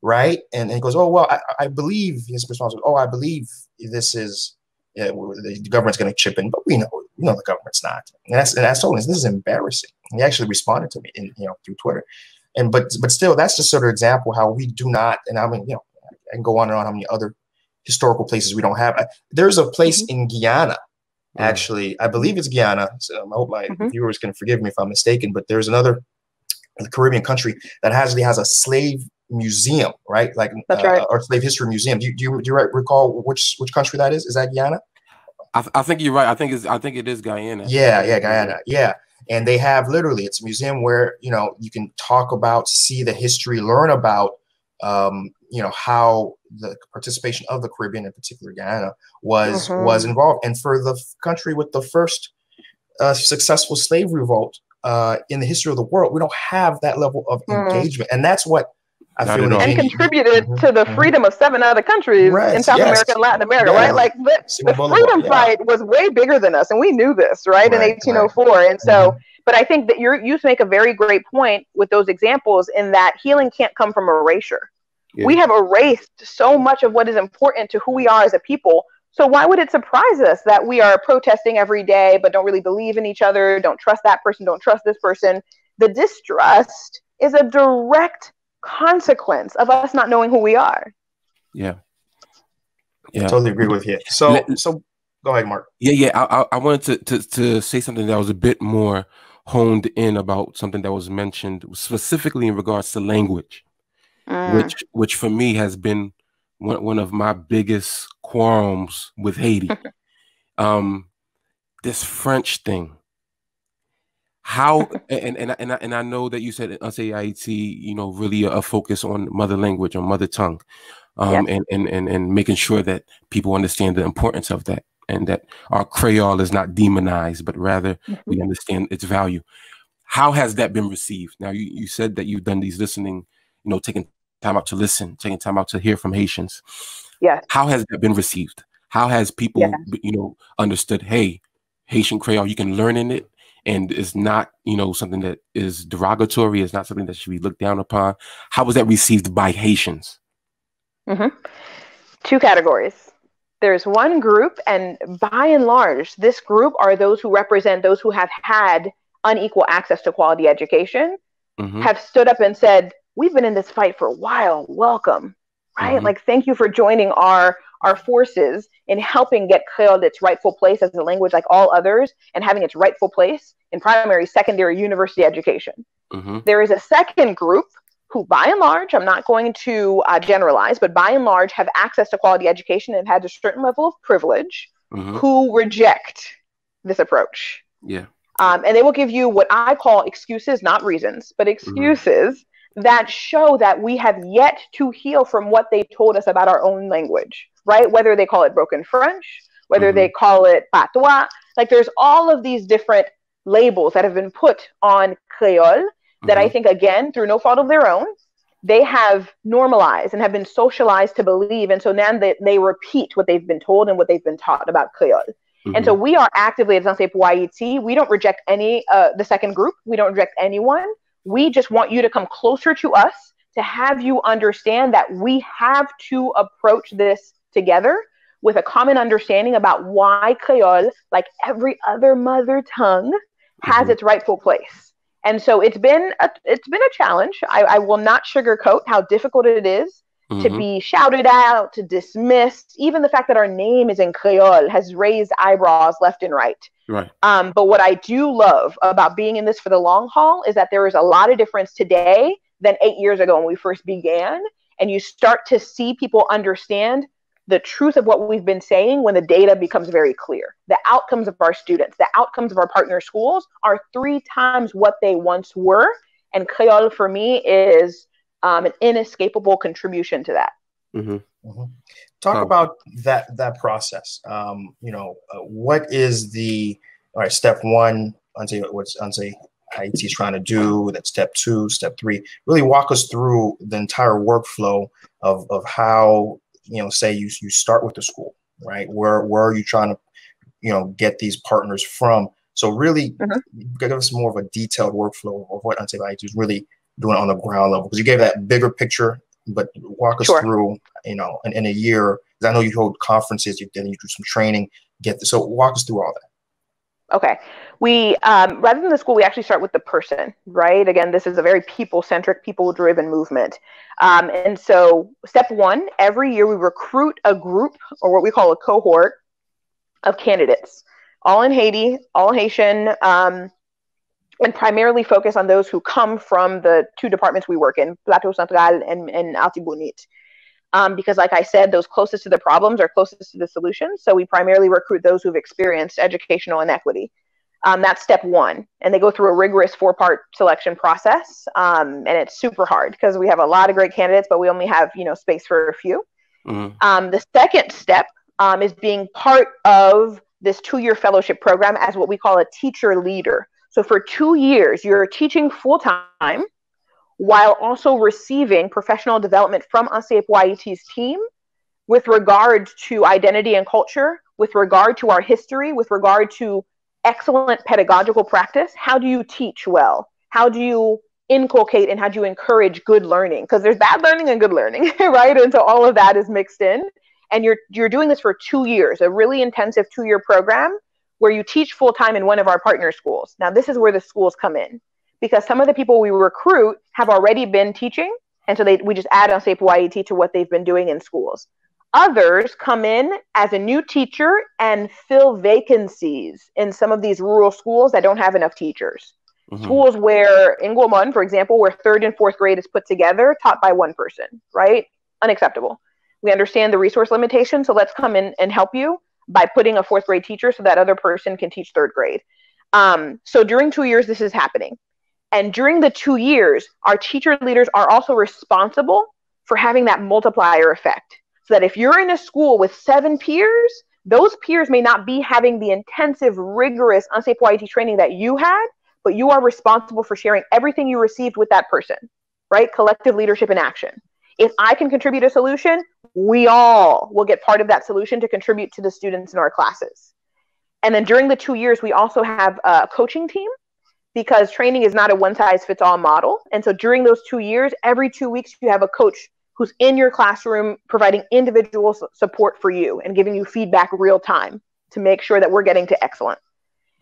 right? And he goes, oh, well, I believe his response was, I believe this is, the government's going to chip in, but we know the government's not. And that's told him, this is embarrassing. And he actually responded to me through Twitter. But still, that's just sort of example how we do not, and I can go on and on how many other historical places we don't have. There's a place in Guyana, actually, I believe it's Guyana. So I hope my viewers can forgive me if I'm mistaken, but there's another Caribbean country that has a slave museum, right? Like that's right. Or slave history museum. Do you recall which country that is? Is that Guyana? I think you're right. I think it is Guyana. Yeah, Guyana. Yeah. And they have literally, it's a museum where, you can talk about, see the history, learn about, how the participation of the Caribbean, in particular Guyana, was involved. And for the country with the first successful slave revolt in the history of the world, we don't have that level of engagement. And that's what I feel. And contributed to the freedom of 7 other countries in South America and Latin America, right? Like the freedom fight was way bigger than us. And we knew this, right? In 1804. And so, but I think that you make a very great point with those examples, in that healing can't come from erasure. Yeah. We have erased so much of what is important to who we are as a people. So why would it surprise us that we are protesting every day, but don't really believe in each other, don't trust that person, don't trust this person? The distrust is a direct consequence of us not knowing who we are. Yeah. I totally agree with you. So go ahead, Mark. I wanted to say something that was a bit more honed in about something that was mentioned specifically in regards to language, which for me has been one of my biggest quarrels with Haiti. This French thing. How and I know that you said Anseye IET, really a focus on mother language, on mother tongue, and making sure that people understand the importance of that, and that our Creole is not demonized, but rather we understand its value. How has that been received? Now, you said that you've done these listening, taking time out to listen, taking time out to hear from Haitians. Yeah. How has that been received? How has people, understood, hey, Haitian Creole, you can learn in it, and it's not, something that is derogatory. It's not something that should be looked down upon. How was that received by Haitians? Two categories. There's one group, and by and large, this group are those who represent those who have had unequal access to quality education, have stood up and said, we've been in this fight for a while. Welcome, right? Like, thank you for joining our forces in helping get Creole its rightful place as a language like all others, and having its rightful place in primary, secondary, university education. There is a second group who, by and large, I'm not going to generalize, but by and large have access to quality education and had a certain level of privilege, who reject this approach. Yeah. And they will give you what I call excuses, not reasons, but excuses that show that we have yet to heal from what they told us about our own language, right? Whether they call it broken French, whether they call it patois, like there's all of these different labels that have been put on Creole that I think, again, through no fault of their own, they have normalized and have been socialized to believe. And so now they repeat what they've been told and what they've been taught about Creole. And so we are actively at Anseye Pou Ayiti. We don't reject any, the second group. We don't reject anyone. We just want you to come closer to us, to have you understand that we have to approach this together with a common understanding about why Creole, like every other mother tongue, has its rightful place. And so it's been a challenge. I will not sugarcoat how difficult it is to be shouted out, to dismissed. Even the fact that our name is in Creole has raised eyebrows left and right. Right. But what I do love about being in this for the long haul is that there is a lot of difference today than 8 years ago when we first began. And you start to see people understand the truth of what we've been saying when the data becomes very clear. The outcomes of our students, the outcomes of our partner schools are 3 times what they once were. And Creole for me is an inescapable contribution to that. Talk about that process. What is step one, what's Anseye IET is trying to do, that's step 2, step 3, really walk us through the entire workflow of how, say you start with the school, right? Where are you trying to, get these partners from? So really give us more of a detailed workflow of what Anseye IET is really doing on the ground level, because you gave that bigger picture, but walk us through, in a year, because I know you hold conferences, you do some training, so walk us through all that. Okay. We, rather than the school, we actually start with the person, right? Again, this is a very people-centric, people-driven movement. And so step 1, every year we recruit a group, or what we call a cohort, of candidates, all in Haiti, all Haitian, and primarily focus on those who come from the 2 departments we work in, Plateau Central and Altibonite. Because like I said, those closest to the problems are closest to the solutions. So we primarily recruit those who've experienced educational inequity. That's step 1. And they go through a rigorous 4-part selection process. And it's super hard because we have a lot of great candidates, but we only have, space for a few. The second step is being part of this 2-year fellowship program as what we call a teacher leader. So for 2 years, you're teaching full-time while also receiving professional development from Anseye Pou Ayiti's team with regard to identity and culture, with regard to our history, with regard to excellent pedagogical practice. How do you teach well? How do you inculcate and how do you encourage good learning? Because there's bad learning and good learning, right? And so all of that is mixed in. And you're doing this for 2 years, a really intensive 2-year program where you teach full-time in one of our partner schools. Now, this is where the schools come in, because some of the people we recruit have already been teaching. And so we just add Anseye Pou Ayiti to what they've been doing in schools. Others come in as a new teacher and fill vacancies in some of these rural schools that don't have enough teachers. Mm-hmm. Schools where, in Guamon, for example, where 3rd and 4th grade is put together, taught by one person, right? Unacceptable. We understand the resource limitation, so let's come in and help you by putting a 4th grade teacher so that other person can teach 3rd grade. So during 2 years, this is happening. And during the 2 years, our teacher leaders are also responsible for having that multiplier effect. So that if you're in a school with 7 peers, those peers may not be having the intensive, rigorous Anseye Pou Ayiti training that you had, but you are responsible for sharing everything you received with that person, right? Collective leadership in action. If I can contribute a solution, we all will get part of that solution to contribute to the students in our classes. And then during the 2 years, we also have a coaching team, because training is not a one-size-fits-all model. And so during those 2 years, every 2 weeks, you have a coach who's in your classroom providing individual support for you and giving you feedback real time to make sure that we're getting to excellent.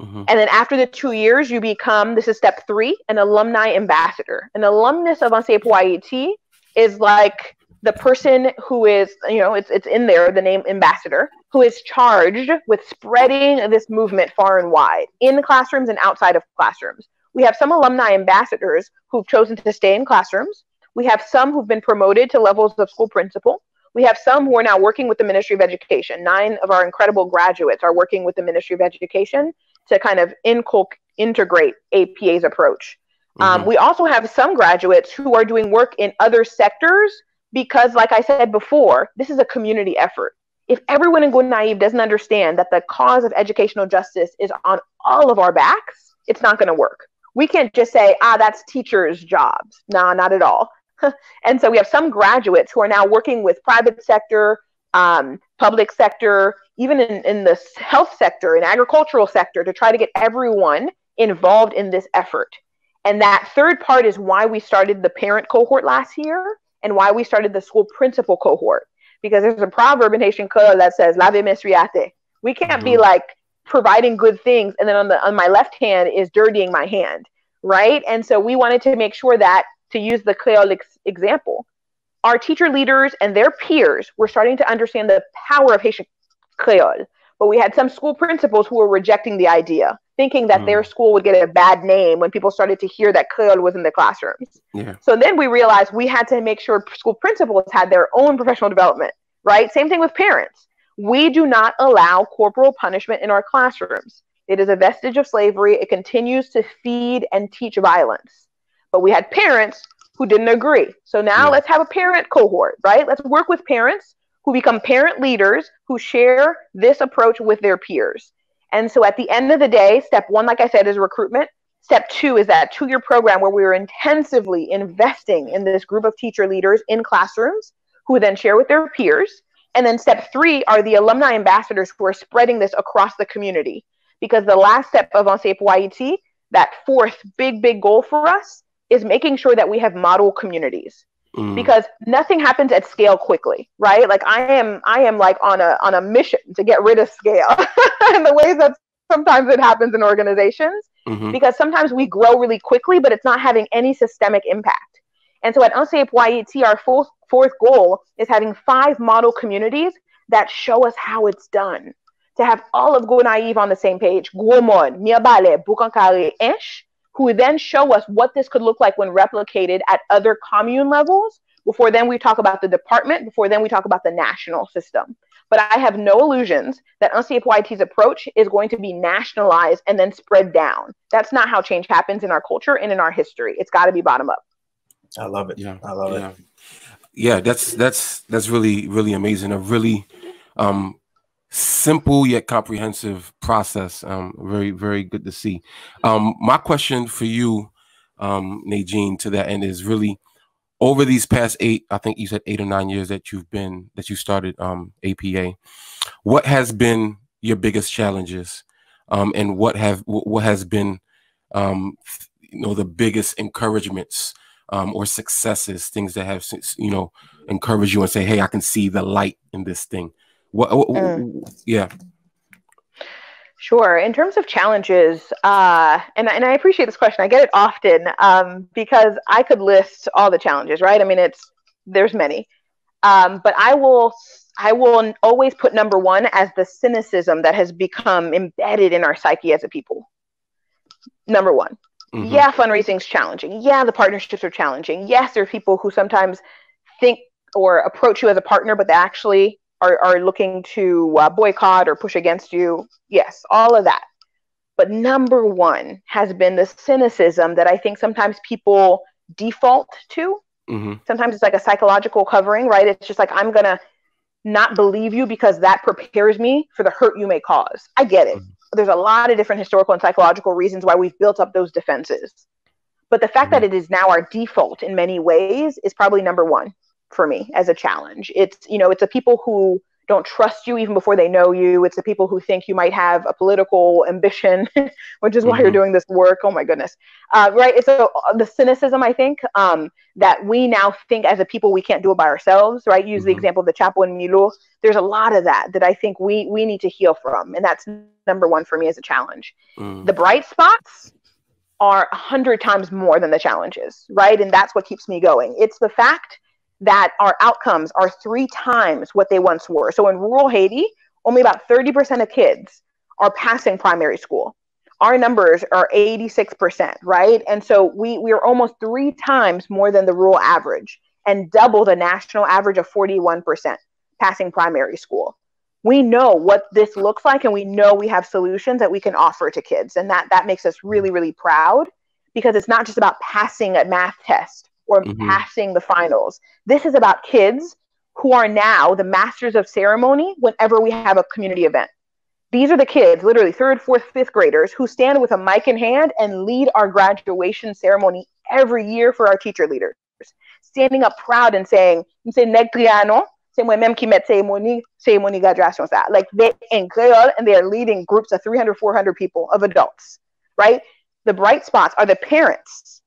Mm-hmm. And then after the 2 years, you become, this is step 3, an alumni ambassador. An alumnus of Anseye Pou Ayiti is like the person who is, it's in there, the name ambassador, who is charged with spreading this movement far and wide in classrooms and outside of classrooms. We have some alumni ambassadors who've chosen to stay in classrooms. We have some who've been promoted to levels of school principal. We have some who are now working with the Ministry of Education. 9 of our incredible graduates are working with the Ministry of Education to kind of integrate APA's approach. Mm-hmm. We also have some graduates who are doing work in other sectors because, like I said before, this is a community effort. If everyone in Gonaïve doesn't understand that the cause of educational justice is on all of our backs, it's not going to work. We can't just say, that's teachers' jobs. Nah, not at all. And so we have some graduates who are now working with private sector, public sector, even in the health sector, and agricultural sector, to try to get everyone involved in this effort. And that third part is why we started the parent cohort last year and why we started the school principal cohort. Because there's a proverb in Haitian Creole that says, lave mes riate. We can't be like providing good things and then on my left hand is dirtying my hand, right? And so we wanted to make sure that, to use the Creole example, our teacher leaders and their peers were starting to understand the power of Haitian Creole. But we had some school principals who were rejecting the idea, thinking that their school would get a bad name when people started to hear that Creole was in the classrooms. Yeah. So then we realized we had to make sure school principals had their own professional development, right? Same thing with parents. We do not allow corporal punishment in our classrooms. It is a vestige of slavery. It continues to feed and teach violence. But we had parents who didn't agree. So now let's have a parent cohort, right? Let's work with parents who become parent leaders who share this approach with their peers. And so at the end of the day, step 1, like I said, is recruitment. Step 2 is that 2-year program where we are intensively investing in this group of teacher leaders in classrooms who then share with their peers. And then step 3 are the alumni ambassadors who are spreading this across the community. Because the last step of Anseye Pou Ayiti, that 4th big goal for us, is making sure that we have model communities. Because nothing happens at scale quickly, right? Like I am like on a mission to get rid of scale in the ways that sometimes it happens in organizations, because sometimes we grow really quickly, but it's not having any systemic impact. And so at Anseye Pou Ayiti, our 4th goal is having 5 model communities that show us how it's done. To have all of Gonaïve on the same page, Guomon, Miabale, Boukankare, Enche, who then show us what this could look like when replicated at other commune levels. Before then we talk about the department, before then we talk about the national system. But I have no illusions that Anseye Pou Ayiti's approach is going to be nationalized and then spread down. That's not how change happens in our culture and in our history. It's got to be bottom up. I love it. I love it. Yeah, that's really, really amazing. A really simple yet comprehensive process. Very, very good to see. My question for you, Nedgine, to that end is really, over these past 8, I think you said 8 or 9 years that you started APA, what has been your biggest challenges, and what has been the biggest encouragements or successes, things that have, encourage you and say, hey, I can see the light in this thing? Yeah. Sure. In terms of challenges, and I appreciate this question. I get it often because I could list all the challenges, right? I mean, there's many, but I will always put number one as the cynicism that has become embedded in our psyche as a people. Number one. Mm-hmm. Yeah, fundraising is challenging. Yeah, the partnerships are challenging. Yes, there are people who sometimes think or approach you as a partner, but they actually are looking to boycott or push against you. Yes, all of that. But number one has been the cynicism that I think sometimes people default to. Mm-hmm. Sometimes it's like a psychological covering, right? It's just like, I'm going to not believe you because that prepares me for the hurt you may cause. I get it. Mm-hmm. There's a lot of different historical and psychological reasons why we've built up those defenses. But the fact that it is now our default in many ways is probably number one for me as a challenge. It's the people who don't trust you even before they know you. It's the people who think you might have a political ambition, which is why you're doing this work. Oh my goodness. Right. It's the cynicism, I think, that we now think as a people, we can't do it by ourselves, right? Use the example of the Chapo and Milo. There's a lot of that I think we need to heal from. And that's number one for me as a challenge. The bright spots are 100 times more than the challenges, right? And that's what keeps me going. It's the fact that our outcomes are 3 times what they once were. So in rural Haiti, only about 30% of kids are passing primary school. Our numbers are 86%, right? And so we are almost 3 times more than the rural average and double the national average of 41% passing primary school. We know what this looks like, and we know we have solutions that we can offer to kids. And that makes us really, really proud, because it's not just about passing a math test or passing the finals. This is about kids who are now the masters of ceremony whenever we have a community event. These are the kids, literally 3rd, 4th, 5th graders, who stand with a mic in hand and lead our graduation ceremony every year for our teacher leaders, standing up proud and saying, Nedgine, c'est moi-même qui mets cérémonie graduation. Like, they in Creole, and they are leading groups of 300, 400 people, of adults, right? The bright spots are the parents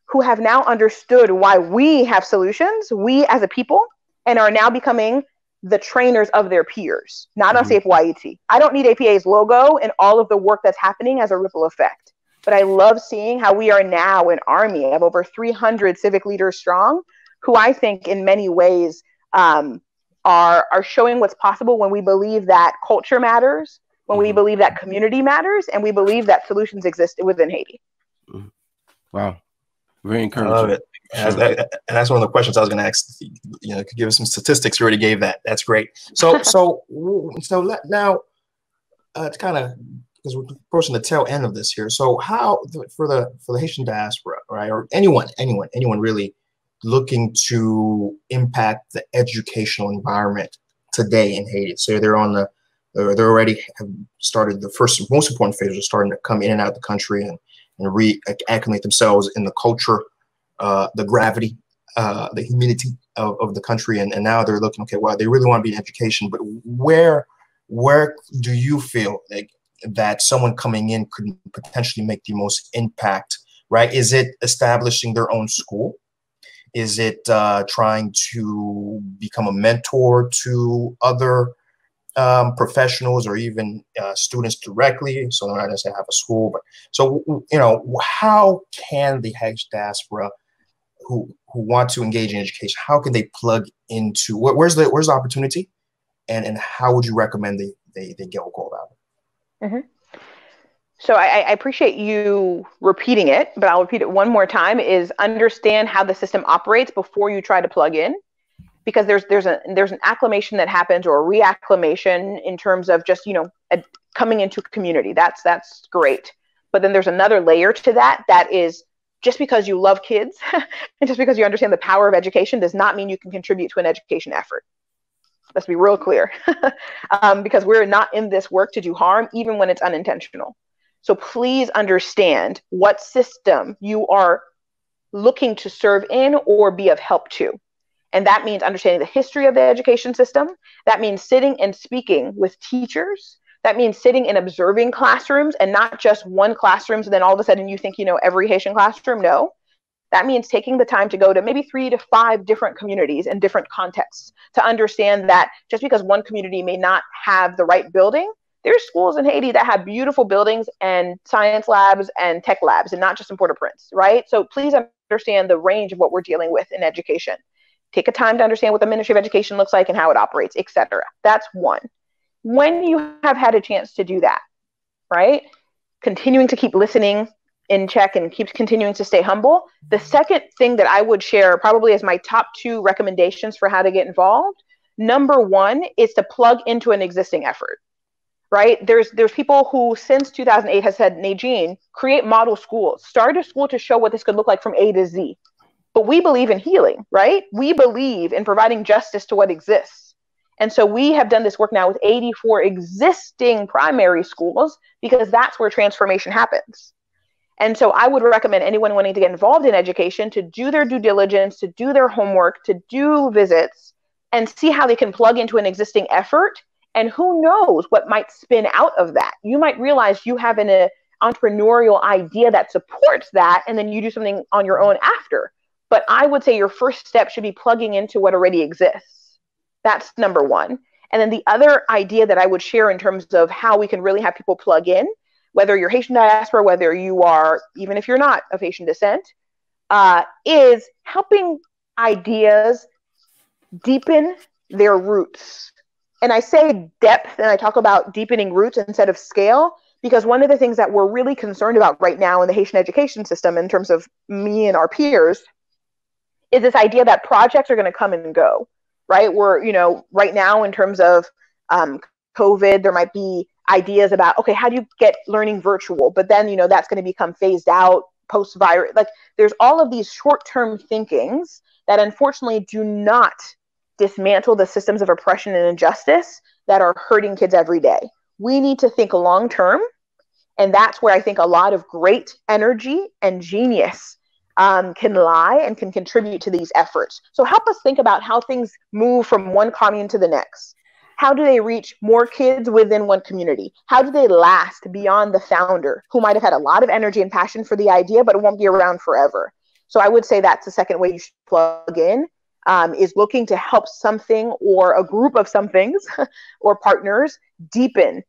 who have now understood why we have solutions, we as a people, and are now becoming the trainers of their peers, not Anseye Pou Ayiti. I don't need APA's logo and all of the work that's happening as a ripple effect. But I love seeing how we are now an army of over 300 civic leaders strong, who I think in many ways are showing what's possible when we believe that culture matters, when we believe that community matters, and we believe that solutions exist within Haiti. Wow. Very encouraging. I love it. And that's one of the questions I was going to ask. Could give us some statistics. You already gave that. That's great. So now, to kind of, because we're approaching the tail end of this here. So how for the Haitian diaspora, right, or anyone really looking to impact the educational environment today in Haiti? So they already have started the first most important phase of starting to come in and out of the country and reacclimate themselves in the culture, the gravity, the humidity of the country, and now they're looking, okay, well, they really want to be in education, but where do you feel like that someone coming in could potentially make the most impact, right? Is it establishing their own school? Is it trying to become a mentor to other professionals or even students directly? So they're not necessarily have a school, but so how can the Haitian diaspora who want to engage in education, how can they plug into where's the opportunity, and how would you recommend they go about it? So I appreciate you repeating it, but I'll repeat it one more time, is understand how the system operates before you try to plug in. Because there's an acclimation that happens, or a reacclimation, in terms of just coming into community. That's great, but then there's another layer to that is, just because you love kids and just because you understand the power of education does not mean you can contribute to an education effort. Let's be real clear, because we're not in this work to do harm, even when it's unintentional. So please understand what system you are looking to serve in or be of help to. And that means understanding the history of the education system. That means sitting and speaking with teachers That means sitting and observing classrooms, and not just one classroom, so then all of a sudden you think you know every Haitian classroom. No. That means taking the time to go to maybe 3 to 5 different communities in different contexts to understand that just because one community may not have the right building, there's schools in Haiti that have beautiful buildings and science labs and tech labs, and not just in Port-au-Prince, right? So please understand the range of what we're dealing with in education. Take a time to understand what the Ministry of Education looks like and how it operates, etc. That's one. When you have had a chance to do that, right? Continuing to keep listening in check and keep continuing to stay humble. The second thing that I would share probably as my top 2 recommendations for how to get involved. Number 1 is to plug into an existing effort, right? There's people who since 2008 has said, Nedgine, create model schools, start a school to show what this could look like from A to Z. But we believe in healing, right? We believe in providing justice to what exists. And so we have done this work now with 84 existing primary schools, because that's where transformation happens. And so I would recommend anyone wanting to get involved in education to do their due diligence, to do their homework, to do visits, and see how they can plug into an existing effort. And who knows what might spin out of that. You might realize you have an entrepreneurial idea that supports that, and then you do something on your own after. But I would say your first step should be plugging into what already exists. That's number 1. And then the other idea that I would share in terms of how we can really have people plug in, whether you're Haitian diaspora, whether you are, even if you're not of Haitian descent, is helping ideas deepen their roots. And I say depth, and I talk about deepening roots instead of scale, because one of the things that we're really concerned about right now in the Haitian education system, in terms of me and our peers, is this idea that projects are going to come and go, right? We're, right now in terms of COVID, there might be ideas about, okay, how do you get learning virtual? But then, that's going to become phased out post-virus. Like, there's all of these short-term thinkings that unfortunately do not dismantle the systems of oppression and injustice that are hurting kids every day. We need to think long-term. And that's where I think a lot of great energy and genius can lie and can contribute to these efforts. So help us think about how things move from one commune to the next. How do they reach more kids within one community? How do they last beyond the founder, who might have had a lot of energy and passion for the idea, but it won't be around forever? So I would say that's the second way you should plug in, is looking to help something or a group of somethings or partners deepen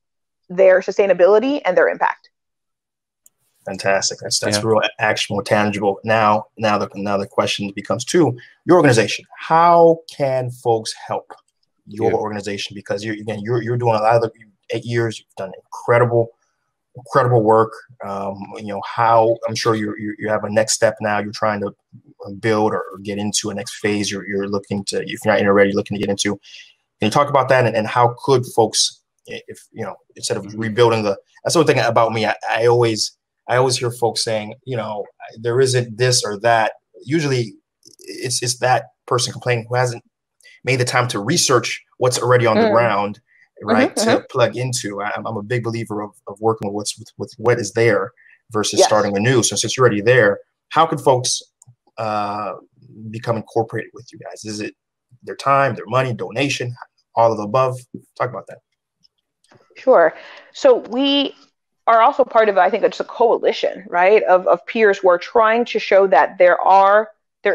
their sustainability and their impact. Fantastic. That's real actionable, tangible. Now the question becomes to your organization. How can folks help your organization? Because you're doing a lot of 8 years. You've done incredible work. How I'm sure you have a next step now. You're trying to build or get into a next phase. You're looking to, if you're not already looking to get into. Can you talk about that and how could folks, if instead of rebuilding that's the one thing about me. I always hear folks saying, there isn't this or that. Usually it's that person complaining who hasn't made the time to research what's already on the ground, right? To plug into. I'm a big believer of working with what is there versus starting anew. So since you're already there, how can folks become incorporated with you guys? Is it their time, their money, donation, all of the above? Talk about that. Sure. So we are also part of, I think, it's a coalition, right, of peers who are trying to show that there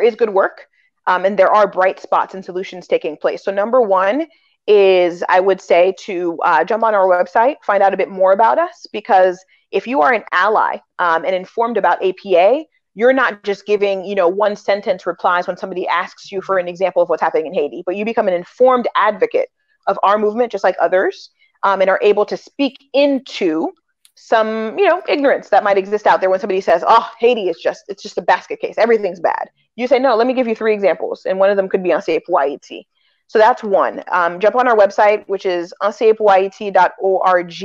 is good work, and there are bright spots and solutions taking place. So number one is, I would say, to jump on our website, find out a bit more about us, because if you are an ally and informed about APA, you're not just giving, one sentence replies when somebody asks you for an example of what's happening in Haiti, but you become an informed advocate of our movement, just like others, and are able to speak into some, ignorance that might exist out there when somebody says, oh, Haiti is it's just a basket case. Everything's bad. You say, no, let me give you 3 examples. And one of them could be Anseye Pou Ayiti. So that's one. Jump on our website, which is unsayableIET.org.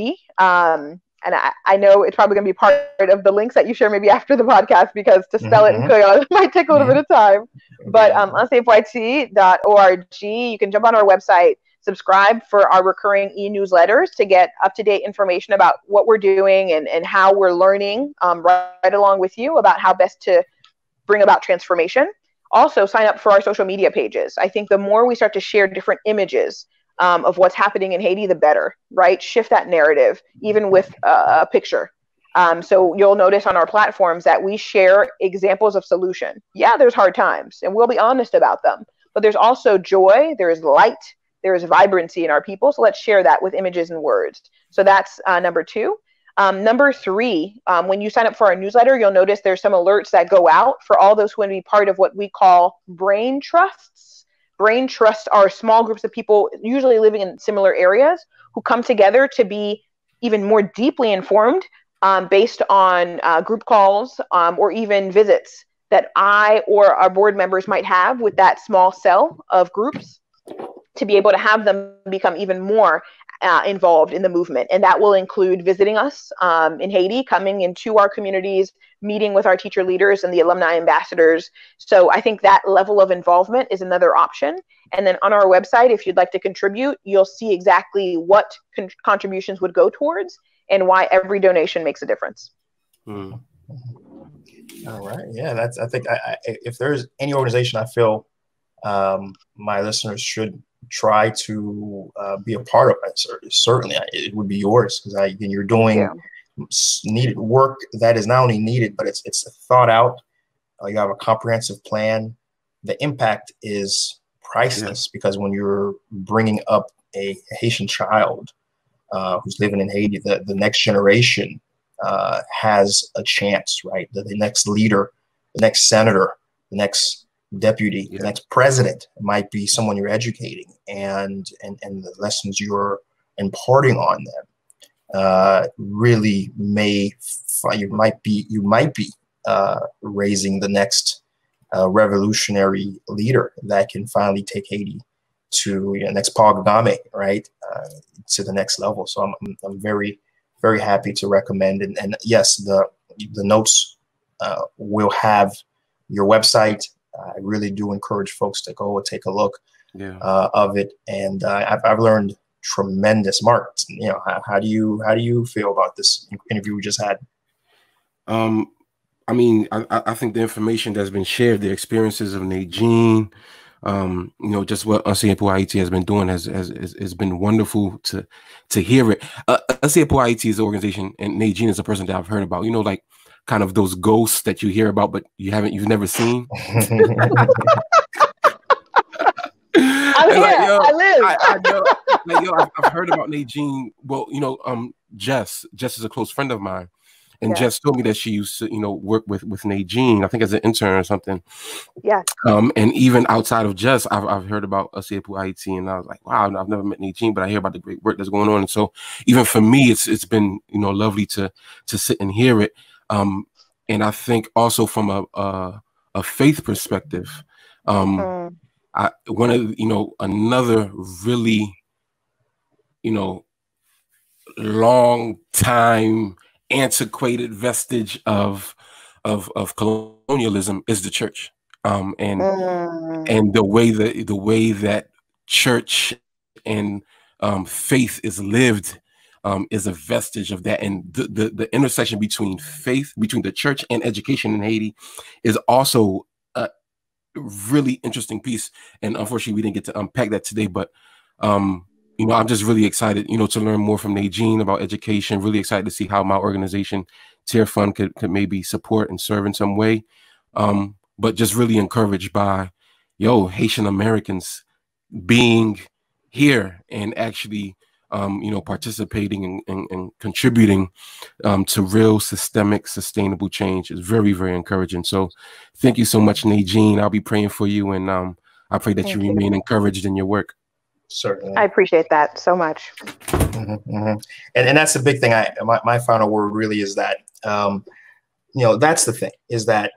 And I know it's probably going to be part of the links that you share maybe after the podcast, because to spell it in Creole might take a little bit of time. But unsayableIET.org, you can jump on our website, subscribe for our recurring e-newsletters to get up-to-date information about what we're doing and how we're learning right along with you about how best to bring about transformation. Also, sign up for our social media pages. I think the more we start to share different images of what's happening in Haiti, the better, right? Shift that narrative, even with a picture. So you'll notice on our platforms that we share examples of solution. Yeah, there's hard times, and we'll be honest about them. But there's also joy, there is light, there is vibrancy in our people. So let's share that with images and words. So that's number 2. Number 3, when you sign up for our newsletter, you'll notice there's some alerts that go out for all those who want to be part of what we call brain trusts. Brain trusts are small groups of people, usually living in similar areas, who come together to be even more deeply informed based on group calls or even visits that I or our board members might have with that small cell of groups, to be able to have them become even more involved in the movement. And that will include visiting us in Haiti, coming into our communities, meeting with our teacher leaders and the alumni ambassadors. So I think that level of involvement is another option. And then on our website, if you'd like to contribute, you'll see exactly what contributions would go towards and why every donation makes a difference. All right. Yeah, I think if there's any organization I feel my listeners should try to be a part of it, certainly it would be yours, because you're doing needed work that is not only needed, but it's thought out. You have a comprehensive plan. The impact is priceless, because when you're bringing up a Haitian child who's living in Haiti, the next generation has a chance, right? The next leader, the next senator, the next deputy, the next president might be someone you're educating, and the lessons you're imparting on them really you might be raising the next revolutionary leader that can finally take Haiti to next Paul Kagame, right, to the next level. So I'm very, very happy to recommend, and yes, the notes will have your website. I really do encourage folks to go and take a look of it, and I've learned tremendous. Mark, how do you feel about this interview we just had? I mean, I think the information that's been shared, the experiences of Nedgine, just what Anseye Pou Ayiti has been doing has been wonderful to hear it. Anseye Pou Ayiti is an organization, and Nedgine is a person that I've heard about. Like kind of those ghosts that you hear about, but you've never seen. I live. I've heard about Nedgine. Well, Jess is a close friend of mine. And Jess told me that she used to, work with Nedgine, I think as an intern or something. Yeah. And even outside of Jess, I've heard about Anseye Pou Ayiti, and I was like, wow, I've never met Nedgine, but I hear about the great work that's going on. And so even for me, it's been, lovely to sit and hear it. And I think also from a faith perspective, another really, long time antiquated vestige of colonialism is the church, and the way that church and faith is lived is a vestige of that, and the intersection between faith, between the church and education in Haiti, is also a really interesting piece. And unfortunately, we didn't get to unpack that today, but I'm just really excited, to learn more from Nedgine about education. Really excited to see how my organization, Tier Fund, could maybe support and serve in some way. But just really encouraged by, Haitian Americans being here and actually, participating and contributing to real systemic, sustainable change is very, very encouraging. So thank you so much, Nedgine. I'll be praying for you, and I pray that you remain encouraged in your work. Certainly. I appreciate that so much. And that's the big thing. My final word really is that, that's the thing, is that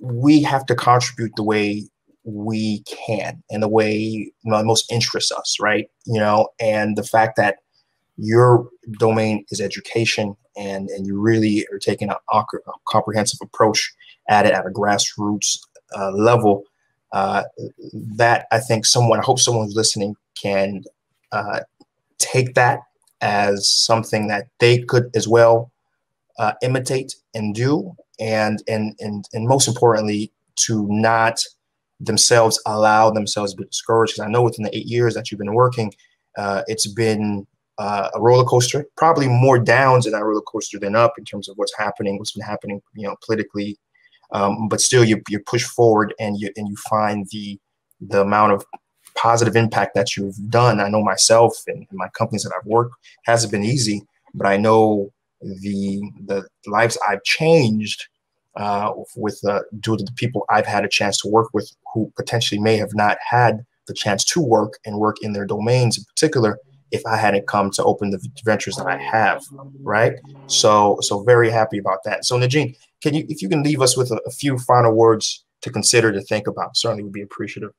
we have to contribute the way we can and the way most interests us, right? And the fact that your domain is education, and you really are taking a comprehensive approach at it at a grassroots level. That I hope someone who's listening can take that as something that they could as well imitate and do, and most importantly, to not themselves allow themselves to be discouraged. Because I know within the 8 years that you've been working, it's been a roller coaster, probably more downs in that roller coaster than up in terms of what's been happening, politically. But still, you push forward and you find the amount of positive impact that you've done. I know myself and my companies that I've worked hasn't been easy, but I know the lives I've changed due to the people I've had a chance to work with who potentially may have not had the chance to work in their domains in particular if I hadn't come to open the ventures that I have, right? So very happy about that. So Nedgine, if you can leave us with a few final words to consider, to think about, certainly would be appreciative.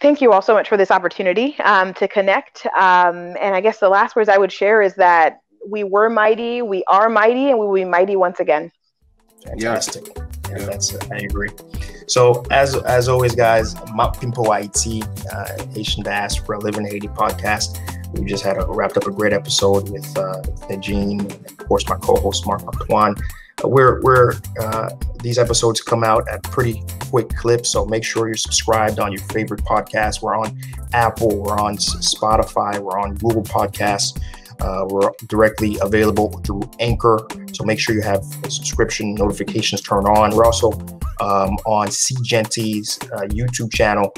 Thank you all so much for this opportunity to connect. And I guess the last words I would share is that we were mighty, we are mighty, and we will be mighty once again. Fantastic. Yeah, I agree. So as always, guys, Anseye Pou Ayiti, Haitian Diaspora Living in Haiti podcast. We just wrapped up a great episode with Nedgine, and of course my co-host Mark Antoine. These episodes come out at pretty quick clips, so make sure you're subscribed on your favorite podcast. We're on Apple, we're on Spotify, we're on Google Podcasts. We're directly available through Anchor, so make sure you have subscription notifications turned on. We're also on Seejeanty's YouTube channel.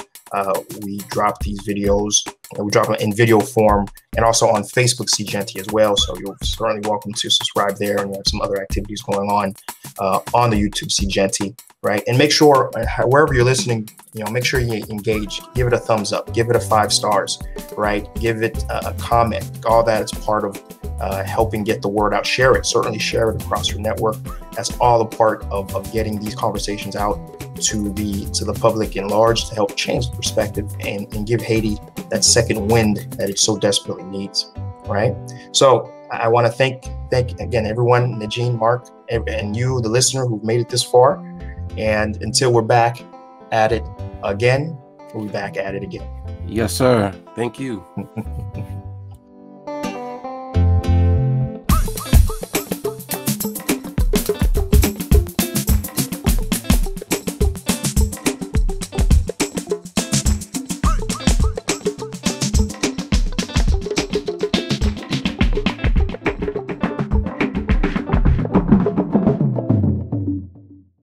We drop these videos, we drop them in video form, and also on Facebook Seejeanty as well. So you're certainly welcome to subscribe there, and we have some other activities going on the YouTube Seejeanty, right? And make sure wherever you're listening, make sure you engage, give it a thumbs up, give it a 5 stars, right? Give it a comment. All that is part of helping get the word out. Share it, certainly share it across your network. That's all a part of getting these conversations out to the public in large, to help change the perspective and give Haiti that second wind that it so desperately needs, right? So I want to thank again everyone, Nedgine, Mark, and you, the listener, who've made it this far. And until we're back at it again, we'll be back at it again. Yes, sir. Thank you.